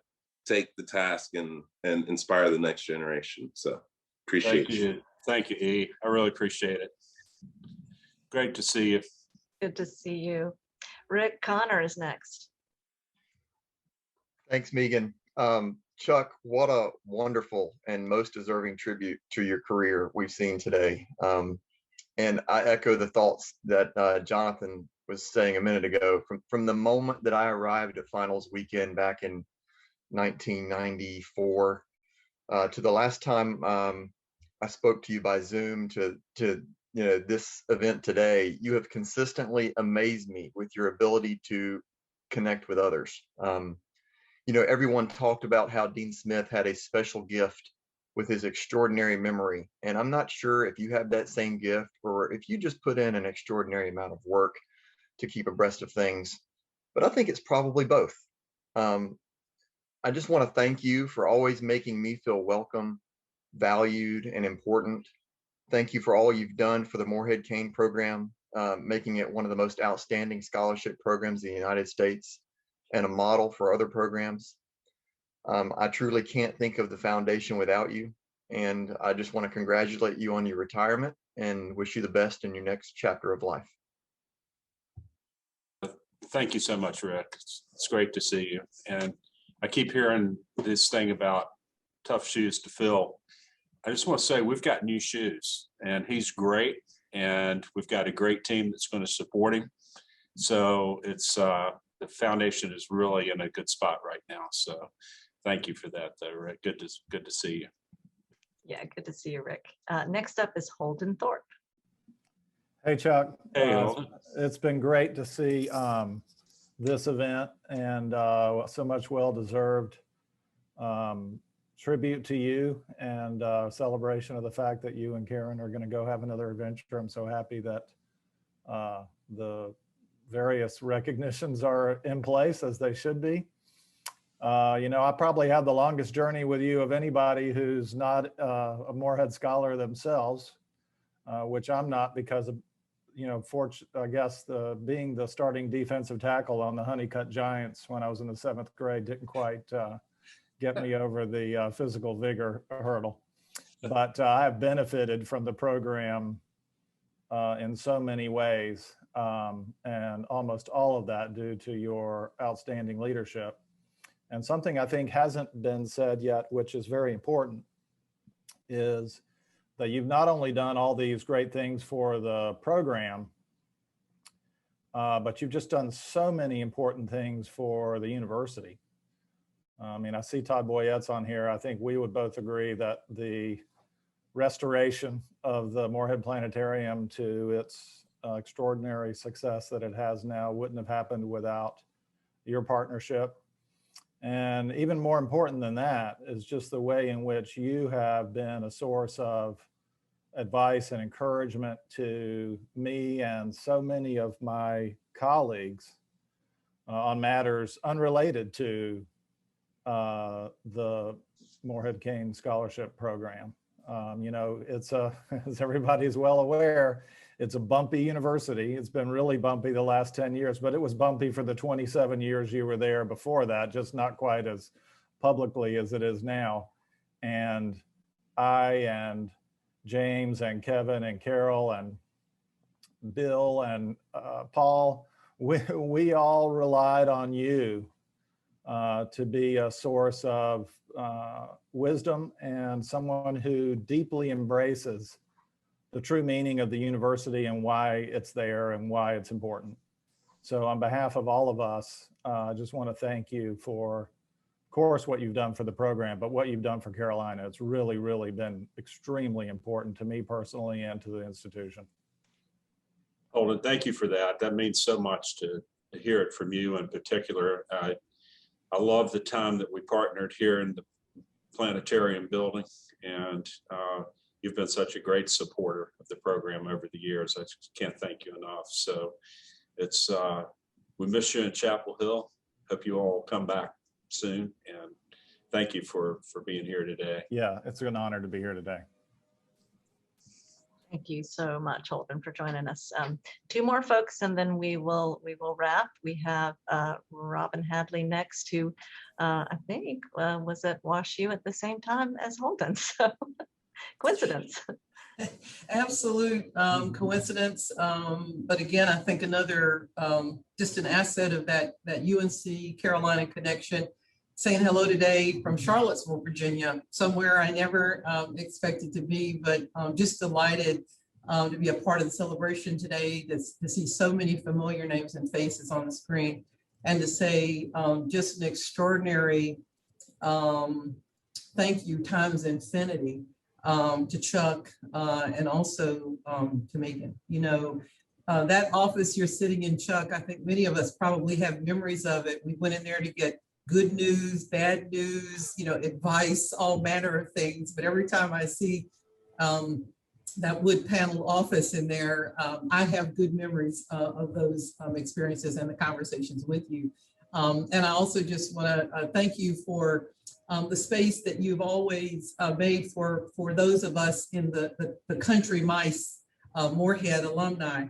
task and inspire the next generation. So appreciate you. Thank you, E. I really appreciate it. Great to see you. Good to see you. Rick Connor is next. Thanks, Megan. Chuck, what a wonderful and most deserving tribute to your career we've seen today. And I echo the thoughts that Jonathan was saying a minute ago. From the moment that I arrived at finals weekend back in 1994 to the last time I spoke to you by Zoom to this event today, you have consistently amazed me with your ability to connect with others. Everyone talked about how Dean Smith had a special gift with his extraordinary memory. And I'm not sure if you have that same gift or if you just put in an extraordinary amount of work to keep abreast of things, but I think it's probably both. I just want to thank you for always making me feel welcome, valued, and important. Thank you for all you've done for the Moorhead-Cain program, making it one of the most outstanding scholarship programs in the United States and a model for other programs. I truly can't think of the foundation without you. And I just want to congratulate you on your retirement and wish you the best in your next chapter of life. Thank you so much, Rick. It's great to see you. And I keep hearing this thing about tough shoes to fill. I just want to say we've got new shoes and he's great. And we've got a great team that's going to support him. So it's the foundation is really in a good spot right now. So thank you for that, Rick. Good to see you. Yeah, good to see you, Rick. Next up is Holden Thorpe. Hey, Chuck. Hey, Holden. It's been great to see this event and so much well-deserved tribute to you and celebration of the fact that you and Karen are going to go have another adventure. I'm so happy that the various recognitions are in place as they should be. You know, I probably have the longest journey with you of anybody who's not a Moorhead scholar themselves, which I'm not because of, you know, I guess being the starting defensive tackle on the Honeycutt Giants when I was in the 7th grade didn't quite get me over the physical vigor hurdle. But I have benefited from the program in so many ways, and almost all of that due to your outstanding leadership. And something I think hasn't been said yet, which is very important, is that you've not only done all these great things for the program, but you've just done so many important things for the university. I mean, I see Todd Boyette's on here. I think we would both agree that the restoration of the Moorhead Planetarium to its extraordinary success that it has now wouldn't have happened without your partnership. And even more important than that is just the way in which you have been a source of advice and encouragement to me and so many of my colleagues on matters unrelated to the Moorhead-Cain Scholarship Program. You know, it's as everybody's well aware, it's a bumpy university. It's been really bumpy the last 10 years, but it was bumpy for the 27 years you were there before that, just not quite as publicly as it is now. And I and James and Kevin and Carol and Bill and Paul, we all relied on you to be a source of wisdom and someone who deeply embraces the true meaning of the university and why it's there and why it's important. So on behalf of all of us, I just want to thank you for, of course, what you've done for the program, but what you've done for Carolina. It's really, really been extremely important to me personally and to the institution. Holden, thank you for that. That means so much to hear it from you in particular. I love the time that we partnered here in the planetarium building, and you've been such a great supporter of the program over the years. I just can't thank you enough. So it's, we miss you in Chapel Hill. Hope you all come back soon. And thank you for being here today. Yeah, it's an honor to be here today. Thank you so much, Holden, for joining us. 2 more folks, and then we will wrap. We have Robin Hadley next, who I think was at WashU at the same time as Holden. So coincidence. Absolute coincidence. But again, I think another just an asset of that UNC Carolina connection. Saying hello today from Charlottesville, Virginia, somewhere I never expected to be, but just delighted to be a part of the celebration today, to see so many familiar names and faces on the screen, and to say just an extraordinary thank you times infinity to Chuck and also to Megan. You know, that office you're sitting in, Chuck, I think many of us probably have memories of it. We went in there to get good news, bad news, you know, advice, all manner of things. But every time I see that wood panel office in there, I have good memories of those experiences and the conversations with you. And I also just want to thank you for the space that you've always made for those of us in the Country Mice Moorhead Alumni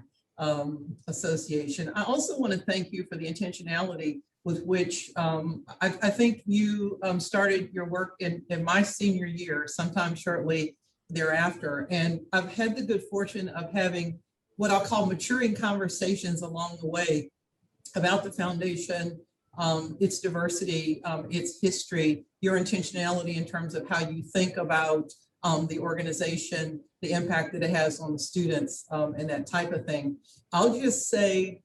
Association. I also want to thank you for the intentionality with which I think you started your work in my senior year, sometime shortly thereafter. And I've had the good fortune of having what I'll call maturing conversations along the way about the foundation, its diversity, its history, your intentionality in terms of how you think about the organization, the impact that it has on the students, and that type of thing. I'll just say,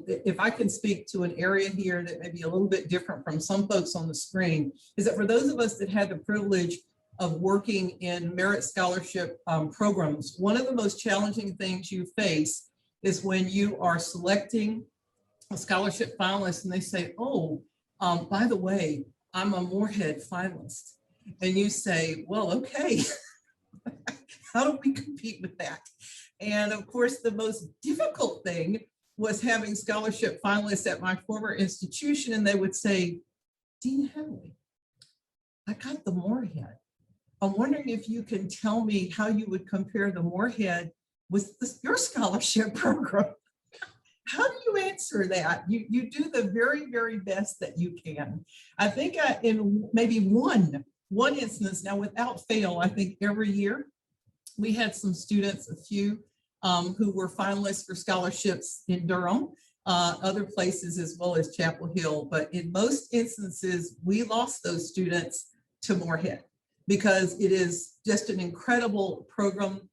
If I can speak to an area here that may be a little bit different from some folks on the screen, is that for those of us that had the privilege of working in merit scholarship programs, one of the most challenging things you face is when you are selecting a scholarship finalist and they say, oh, by the way, I'm a Moorhead finalist. And you say, well, okay, how do we compete with that? And of course, the most difficult thing was having scholarship finalists at my former institution, and they would say, Dean Hadley, I got the Moorhead. I'm wondering if you can tell me how you would compare the Moorhead with your scholarship program. How do you answer that? You do the very, very best that you can. I think in maybe one instance, now without fail, I think every year we had some students, a few who were finalists for scholarships in Durham, other places as well as Chapel Hill. But in most instances, we lost those students to Moorhead because it is just an incredible program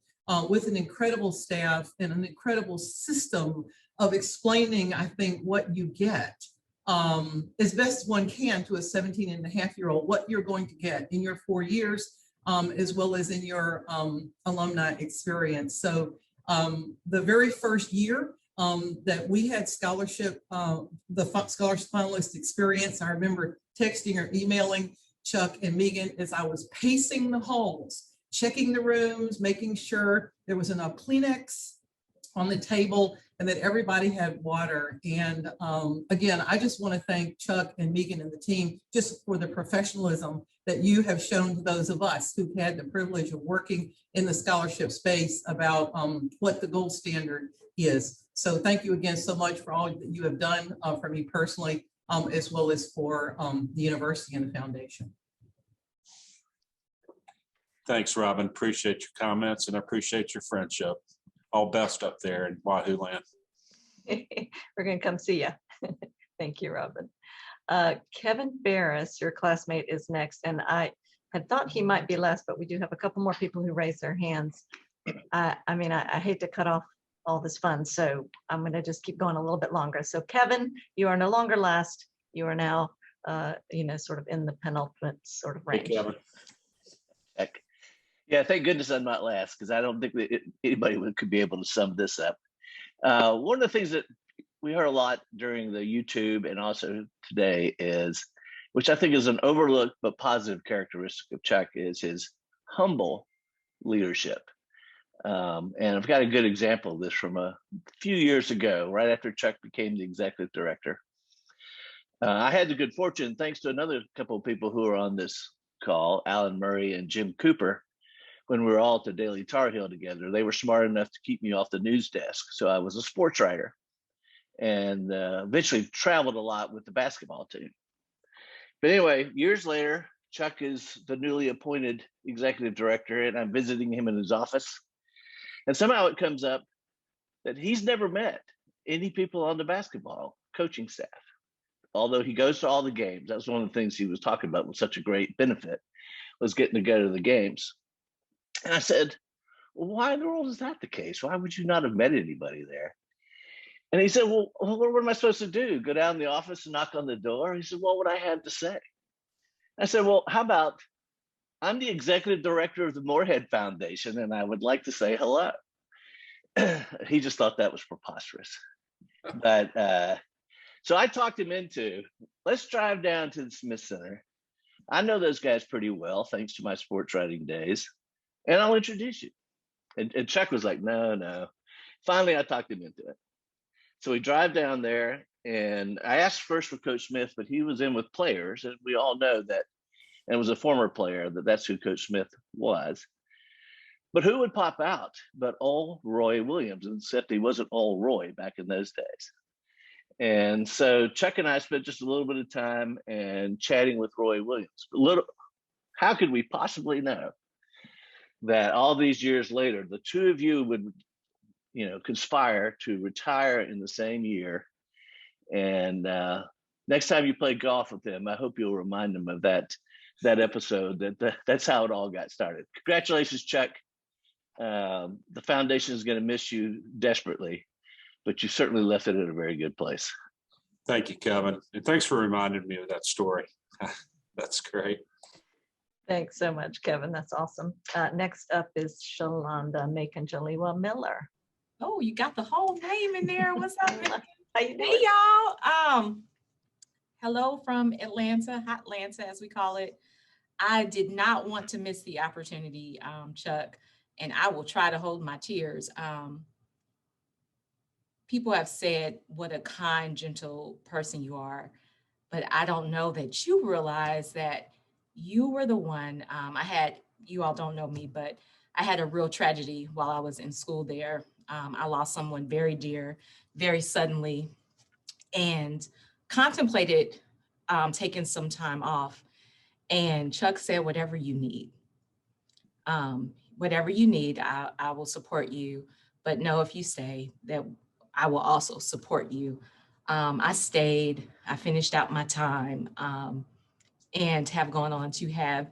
with an incredible staff and an incredible system of explaining, I think, what you get as best one can to a 17-and-a-half-year-old, what you're going to get in your 4 years, as well as in your alumni experience. So the very first year that we had scholarship, the scholarship finalist experience, I remember texting or emailing Chuck and Megan as I was pacing the halls, checking the rooms, making sure there was enough Kleenex on the table and that everybody had water. And again, I just want to thank Chuck and Megan and the team just for the professionalism that you have shown to those of us who've had the privilege of working in the scholarship space about what the gold standard is. So thank you again so much for all that you have done for me personally, as well as for the university and the foundation. Thanks, Robin. Appreciate your comments and I appreciate your friendship. All best up there in Wahoo land. We're going to come see you. Thank you, Robin. Kevin Ferris, your classmate, is next. And I had thought he might be last, but we do have a couple more people who raised their hands. I mean, I hate to cut off all this fun, so I'm going to just keep going a little bit longer. So Kevin, you are no longer last. You are now, sort of in the penultimate sort of range. Hey, Kevin. Heck. Yeah, thank goodness I'm not last because I don't think that anybody could be able to sum this up. One of the things that we heard a lot during the YouTube and also today is, which I think is an overlooked but positive characteristic of Chuck, is his humble leadership. And I've got a good example of this from a few years ago, right after Chuck became the executive director. I had the good fortune, thanks to another couple of people who are on this call, Alan Murray and Jim Cooper, when we were all at the Daily Tar Heel together, they were smart enough to keep me off the news desk. So I was a sports writer and eventually traveled a lot with the basketball team. But anyway, years later, Chuck is the newly appointed executive director and I'm visiting him in his office. And somehow it comes up that he's never met any people on the basketball coaching staff, although he goes to all the games. That was one of the things he was talking about with such a great benefit, was getting to go to the games. And I said, well, why in the world is that the case? Why would you not have met anybody there? And he said, well, what am I supposed to do? Go down to the office and knock on the door? He said, what would I have to say? I said, well, how about I'm the executive director of the Moorhead Foundation, and I would like to say hello. He just thought that was preposterous. But so I talked him into, let's drive down to the Smith Center. I know those guys pretty well, thanks to my sports writing days. And I'll introduce you. And Chuck was like, no. Finally, I talked him into it. So we drive down there and I asked first for Coach Smith, but he was in with players. And we all know that, and it was a former player, that's who Coach Smith was. But who would pop out but old Roy Williams, except he wasn't old Roy back in those days. And so Chuck and I spent just a little bit of time and chatting with Roy Williams. How could we possibly know that all these years later, the two of you would, conspire to retire in the same year? And next time you play golf with him, I hope you'll remind him of that episode. That's how it all got started. Congratulations, Chuck. The foundation is going to miss you desperately, but you certainly left it in a very good place. Thank you, Kevin. And thanks for reminding me of that story. That's great. Thanks so much, Kevin. That's awesome. Next up is Shalonda Macon-Jaliwa Miller. Oh, you got the whole name in there. What's up? How you doing? Hey, y'all. Hello from Atlanta, Hotlanta, as we call it. I did not want to miss the opportunity, Chuck, and I will try to hold my tears. People have said what a kind, gentle person you are, but I don't know that you realize that you were the one. You all don't know me, but I had a real tragedy while I was in school there. I lost someone very dear, very suddenly, and contemplated taking some time off. And Chuck said, whatever you need. Whatever you need, I will support you. But know if you stay, that I will also support you. I stayed, I finished out my time, and have gone on to have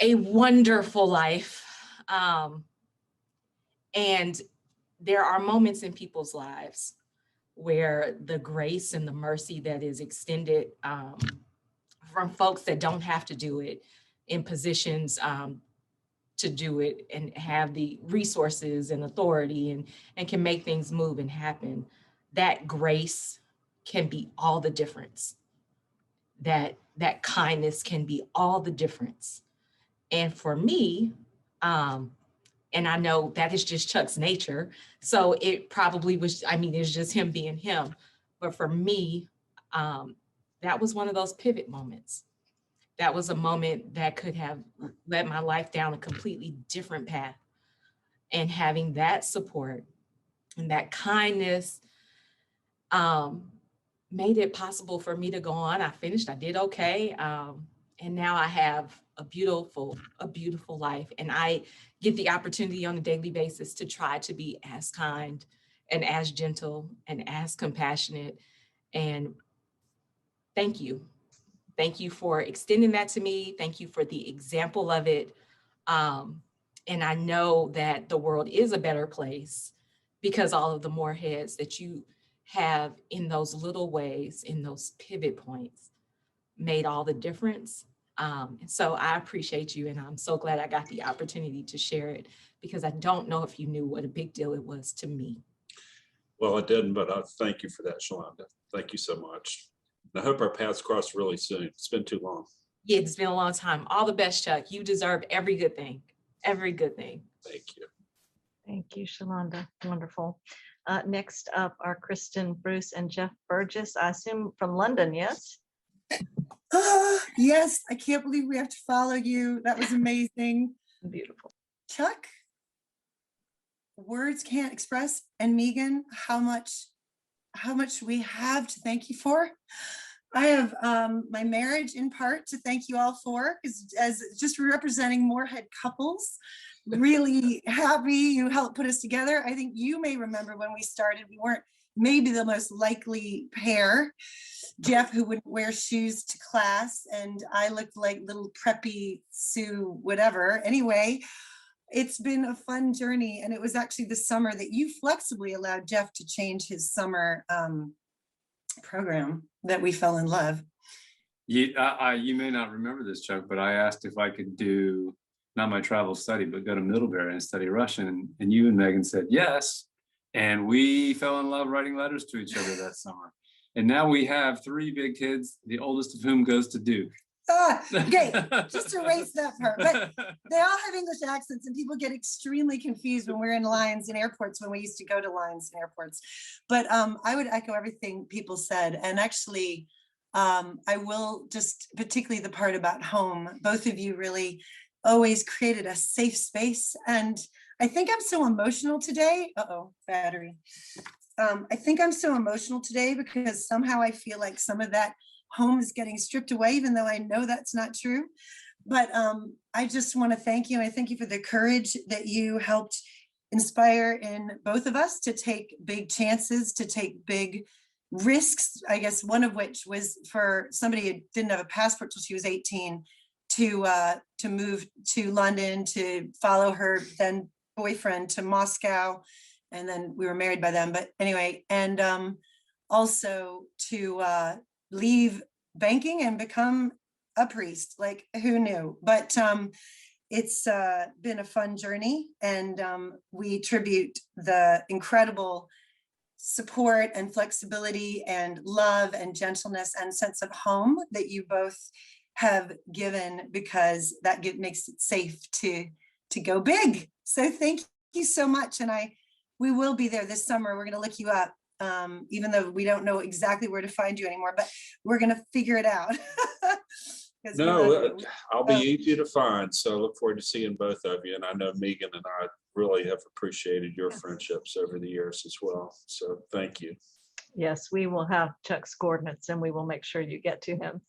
a wonderful life. And there are moments in people's lives where the grace and the mercy that is extended from folks that don't have to do it in positions to do it and have the resources and authority and can make things move and happen. That grace can be all the difference. That kindness can be all the difference. And for me, and I know that is just Chuck's nature, so it probably was, it's just him being him. But for me, that was one of those pivot moments. That was a moment that could have led my life down a completely different path. And having that support and that kindness made it possible for me to go on. I finished, I did okay. And now I have a beautiful life. And I get the opportunity on a daily basis to try to be as kind and as gentle and as compassionate. And thank you. Thank you for extending that to me. Thank you for the example of it. And I know that the world is a better place because all of the Moorheads that you have in those little ways, in those pivot points, made all the difference. And so I appreciate you, and I'm so glad I got the opportunity to share it, because I don't know if you knew what a big deal it was to me. Well, I didn't, but I thank you for that, Shalonda. Thank you so much. And I hope our paths cross really soon. It's been too long. Yeah, it's been a long time. All the best, Chuck. You deserve every good thing. Every good thing. Thank you. Thank you, Shalonda. Wonderful. Next up are Kristen, Bruce, and Jeff Burgess, I assume from London, yes? Yes, I can't believe we have to follow you. That was amazing. Beautiful. Chuck, words can't express, and Megan, how much we have to thank you for. I have my marriage in part to thank you all for, as just representing Moorhead couples. Really happy you helped put us together. I think you may remember when we started, we weren't maybe the most likely pair. Jeff, who wouldn't wear shoes to class, and I looked like little preppy Sue, whatever. Anyway, it's been a fun journey, and it was actually the summer that you flexibly allowed Jeff to change his summer program that we fell in love. You may not remember this, Chuck, but I asked if I could do not my travel study, but go to Middlebury and study Russian, and you and Megan said yes, and we fell in love writing letters to each other that summer. And now we have 3 big kids, the oldest of whom goes to Duke. Okay, just erase that part. But they all have English accents, and people get extremely confused when we're in lines in airports, when we used to go to lines in airports. But I would echo everything people said. And actually, I will just, particularly the part about home, both of you really always created a safe space. And I think I'm so emotional today. Battery. I think I'm so emotional today because somehow I feel like some of that home is getting stripped away, even though I know that's not true. But I just want to thank you. I thank you for the courage that you helped inspire in both of us to take big chances, to take big risks. I guess one of which was for somebody who didn't have a passport till she was 18 to move to London, to follow her then boyfriend to Moscow, and then we were married by then. But anyway, and also to leave banking and become a priest. Like, who knew? But it's been a fun journey, and we tribute the incredible support and flexibility and love and gentleness and sense of home that you both have given, because that makes it safe to go big. So thank you so much. And we will be there this summer. We're going to look you up, even though we don't know exactly where to find you anymore, but we're going to figure it out. No, I'll be easy to find. So I look forward to seeing both of you. And I know Megan and I really have appreciated your friendships over the years as well. So thank you. Yes, we will have Chuck's coordinates and we will make sure you get to him.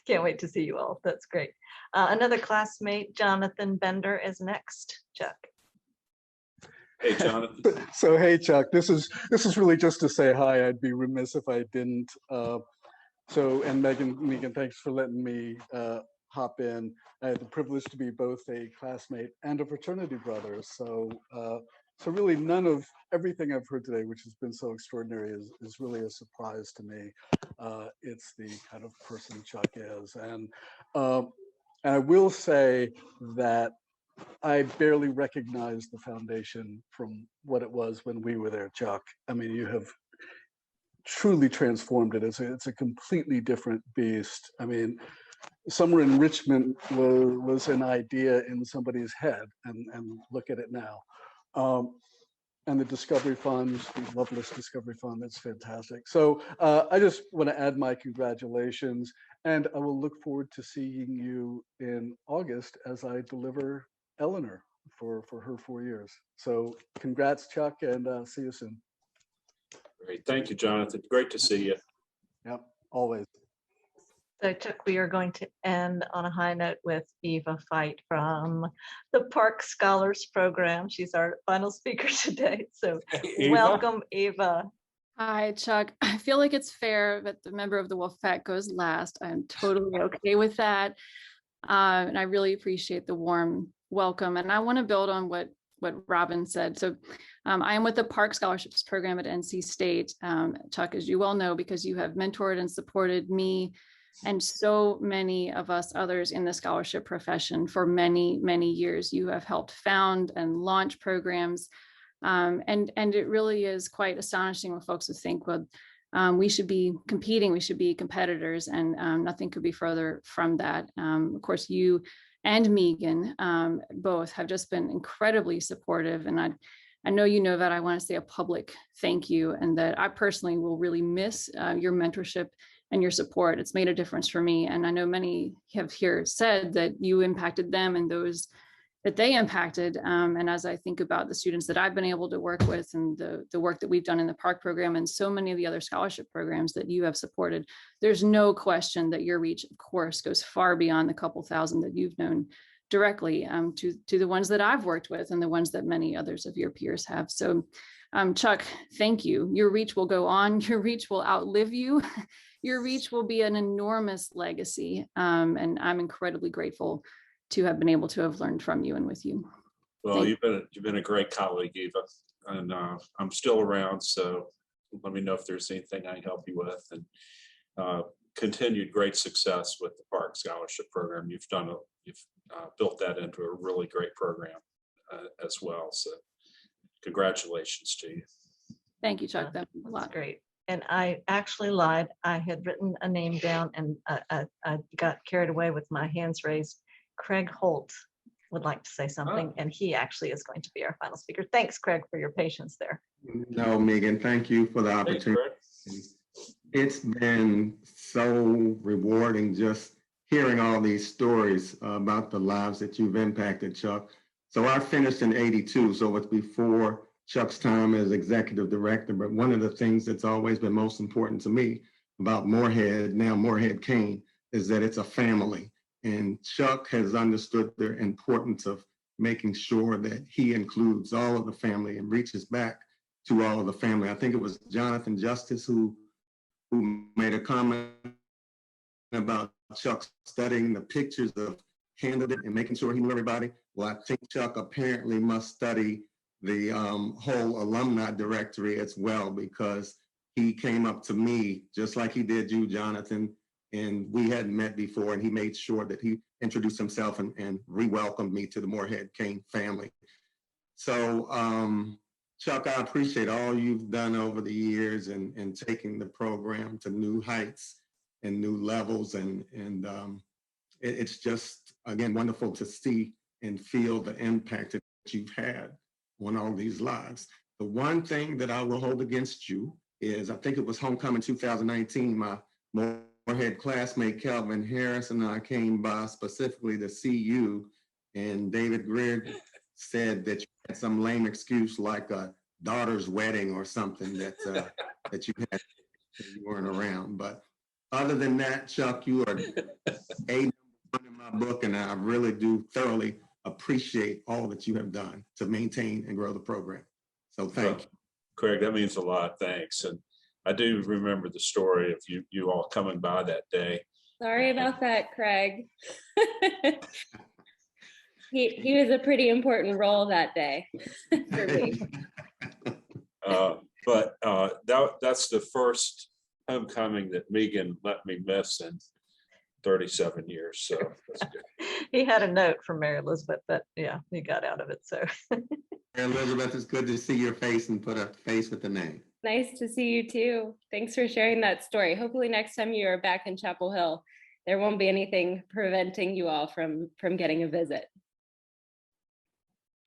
Can't wait to see you all. That's great. Another classmate, Jonathan Bender, is next. Chuck. Hey, Jonathan. So, hey, Chuck, this is really just to say hi. I'd be remiss if I didn't. And Megan, thanks for letting me hop in. I had the privilege to be both a classmate and a fraternity brother. So really none of everything I've heard today, which has been so extraordinary, is really a surprise to me. It's the kind of person Chuck is. And I will say that I barely recognize the foundation from what it was when we were there, Chuck. I mean, you have truly transformed it. It's a completely different beast. I mean, summer enrichment was an idea in somebody's head, and look at it now. And the Discovery Fund, the Lovelace Discovery Fund, that's fantastic. So I just want to add my congratulations, and I will look forward to seeing you in August as I deliver Eleanor for her 4 years. So congrats, Chuck, and see you soon. Great. Thank you, Jonathan. Great to see you. Yep, always. So Chuck, we are going to end on a high note with Eva Fight from the Park Scholars Program. She's our final speaker today. So Eva. Welcome, Eva. Hi, Chuck. I feel like it's fair that the member of the Wolf Pack goes last. I'm totally okay with that. And I really appreciate the warm welcome. And I want to build on what Robin said. So I am with the Park Scholarships Program at NC State. Chuck, as you well know, because you have mentored and supported me and so many of us others in the scholarship profession for many, many years. You have helped found and launch programs. And it really is quite astonishing when folks would think, well, we should be competing, we should be competitors, and nothing could be further from that. Of course, you and Megan both have just been incredibly supportive, and I know you know that. I want to say a public thank you, and that I personally will really miss your mentorship and your support. It's made a difference for me, and I know many have here said that you impacted them and those that they impacted. And as I think about the students that I've been able to work with and the work that we've done in the Park program and so many of the other scholarship programs that you have supported, there's no question that your reach, of course, goes far beyond the couple thousand that you've known directly to the ones that I've worked with and the ones that many others of your peers have. So Chuck, thank you. Your reach will go on. Your reach will outlive you. Your reach will be an enormous legacy. And I'm incredibly grateful to have been able to have learned from you and with you. Well, you've been a great colleague, Eva, and I'm still around. So let me know if there's anything I can help you with. And continued great success with the Park Scholarship Program. You've built that into a really great program as well. So congratulations to you. Thank you, Chuck. That was a lot. Great. And I actually lied. I had written a name down and I got carried away with my hands raised. Craig Holt would like to say something, and he actually is going to be our final speaker. Thanks, Craig, for your patience there. No, Megan, thank you for the opportunity. It's been so rewarding just hearing all these stories about the lives that you've impacted, Chuck. So I finished in '82, so it's before Chuck's time as executive director. But one of the things that's always been most important to me about Moorhead, now Morehead-Cain, is that it's a family. And Chuck has understood the importance of making sure that he includes all of the family and reaches back to all of the family. I think it was Jonathan Justice who made a comment about Chuck studying the pictures of candidate and making sure he knew everybody. Well, I think Chuck apparently must study the whole alumni directory as well, because he came up to me just like he did you, Jonathan, and we hadn't met before, and he made sure that he introduced himself and re-welcomed me to the Morehead-Cain family. So Chuck, I appreciate all you've done over the years and taking the program to new heights and new levels. And it's just, again, wonderful to see and feel the impact that you've had on all these lives. The one thing that I will hold against you is, I think it was homecoming 2019, my Moorhead classmate Calvin Harris and I came by specifically to see you, and David Greer said that you had some lame excuse like a daughter's wedding or something that that you had, you weren't around. But other than that, Chuck, you are a one in my book, and I really do thoroughly appreciate all that you have done to maintain and grow the program. So thank you. Craig, that means a lot. Thanks. And I do remember the story of you all coming by that day. Sorry about that, Craig. He was a pretty important role that day for me. But that's the first homecoming that Megan let me miss in 37 years. So that's good. He had a note from Mary Elizabeth, but yeah, he got out of it. So Mary Elizabeth, it's good to see your face and put a face with the name. Nice to see you too. Thanks for sharing that story. Hopefully next time you are back in Chapel Hill, there won't be anything preventing you all from getting a visit.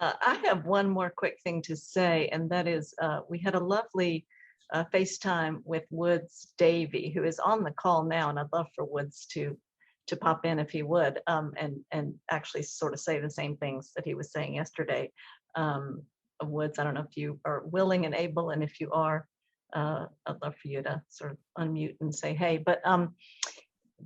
I have one more quick thing to say, and that is we had a lovely FaceTime with Woods Davey, who is on the call now, and I'd love for Woods to pop in if he would, and actually sort of say the same things that he was saying yesterday. Woods, I don't know if you are willing and able, and if you are, I'd love for you to sort of unmute and say hey. But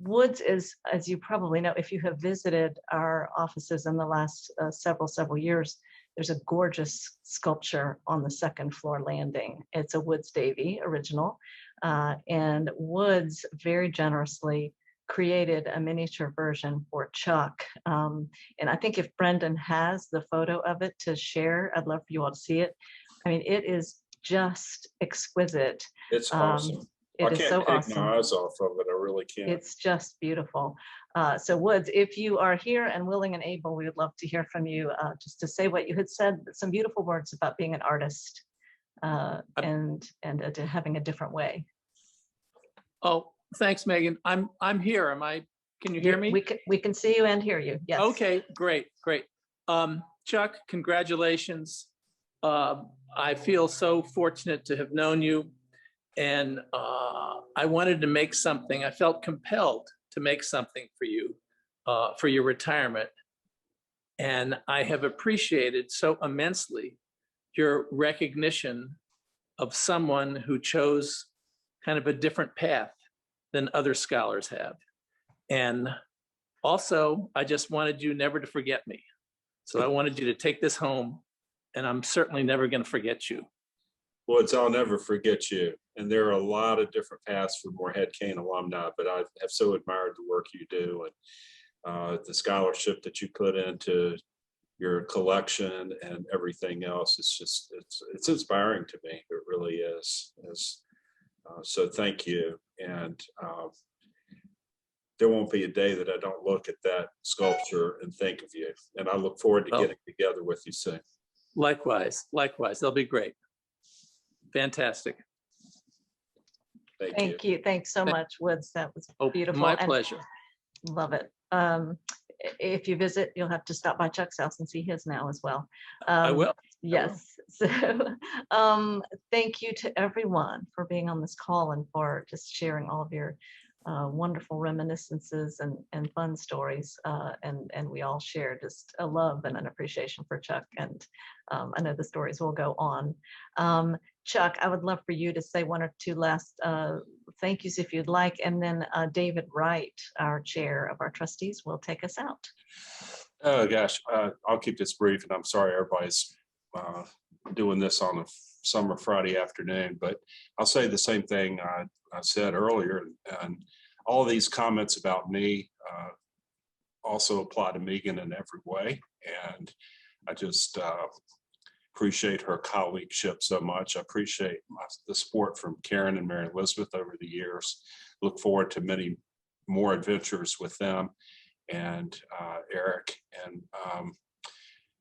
Woods is, as you probably know, if you have visited our offices in the last several years, there's a gorgeous sculpture on the second floor landing. It's a Woods Davey original, and Woods very generously created a miniature version for Chuck. And I think if Brendan has the photo of it to share, I'd love for you all to see it. I mean, it is just exquisite. It's awesome. It is so awesome. I can't take my eyes off of it. I really can't. It's just beautiful. So Woods, if you are here and willing and able, we would love to hear from you, just to say what you had said, some beautiful words about being an artist and having a different way. Oh, thanks, Megan. I'm here. Can you hear me? We can see you and hear you. Yes. Okay, great. Chuck, congratulations. I feel so fortunate to have known you. And I wanted to make something. I felt compelled to make something for you, for your retirement. And I have appreciated so immensely your recognition of someone who chose kind of a different path than other scholars have. And also, I just wanted you never to forget me. So I wanted you to take this home, and I'm certainly never going to forget you. Well, I'll never forget you. And there are a lot of different paths for Moorhead-Cain alumni, but I have so admired the work you do and the scholarship that you put into your collection and everything else. It's inspiring to me. It really is. So thank you. And there won't be a day that I don't look at that sculpture and think of you. And I look forward to getting together with you soon. Likewise. They'll be great. Fantastic. Thank you. Thanks so much, Woods. That was beautiful. My pleasure. Love it. If you visit, you'll have to stop by Chuck's house and see his now as well. I will. Yes. So thank you to everyone for being on this call and for just sharing all of your wonderful reminiscences and fun stories. And we all share just a love and an appreciation for Chuck. And I know the stories will go on. Chuck, I would love for you to say one or two last thank yous if you'd like. And then David Wright, our chair of our trustees, will take us out. Oh gosh, I'll keep this brief, and I'm sorry everybody's doing this on a summer Friday afternoon, but I'll say the same thing I said earlier, and all of these comments about me also apply to Megan in every way. And I just, appreciate her colleagueship so much. I appreciate the support from Karen and Mary Elizabeth over the years. Look forward to many more adventures with them and Eric. And,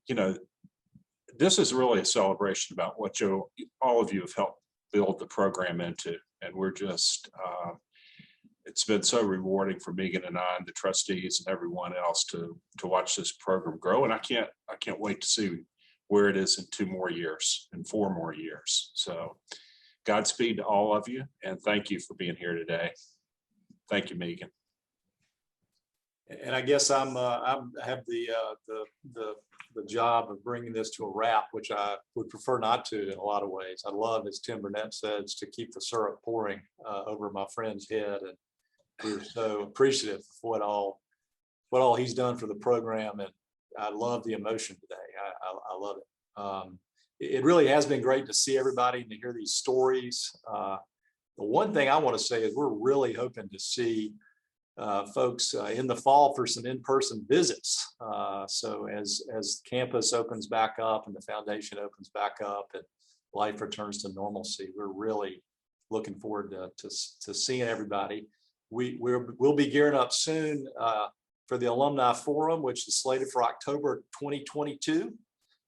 you know, this is really a celebration about what all of you have helped build the program into. And we're just, it's been so rewarding for Megan and I and the trustees and everyone else to watch this program grow. And I can't wait to see where it is in 2 more years and 4 more years. So Godspeed to all of you. And thank you for being here today. Thank you, Megan. And I guess I have the job of bringing this to a wrap, which I would prefer not to in a lot of ways. I love, as Tim Burnett says, to keep the syrup pouring over my friend's head, and we're so appreciative of what all he's done for the program, and I love the emotion today. I love it. It really has been great to see everybody and to hear these stories. The one thing I want to say is we're really hoping to see folks in the fall for some in-person visits. So as campus opens back up and the foundation opens back up and life returns to normalcy, we're really looking forward to seeing everybody. We'll be gearing up soon for the Alumni Forum, which is slated for October 2022.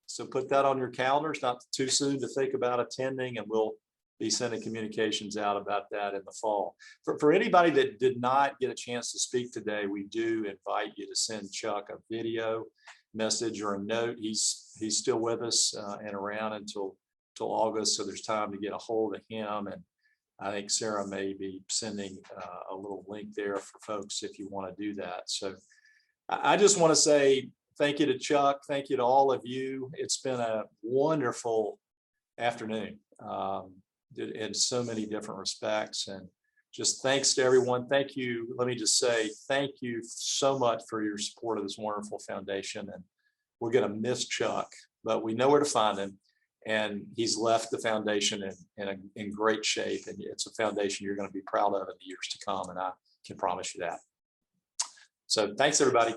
So put that on your calendars, not too soon to think about attending, and we'll be sending communications out about that in the fall. For anybody that did not get a chance to speak today, we do invite you to send Chuck a video message or a note. He's still with us and around until August, so there's time to get a hold of him. And I think Sarah may be sending a little link there for folks if you want to do that. So I just want to say thank you to Chuck. Thank you to all of you. It's been a wonderful afternoon in so many different respects. And just thanks to everyone. Thank you. Let me just say thank you so much for your support of this wonderful foundation. And we're going to miss Chuck, but we know where to find him. And he's left the foundation in great shape. And it's a foundation you're going to be proud of in the years to come. And I can promise you that. So thanks, everybody.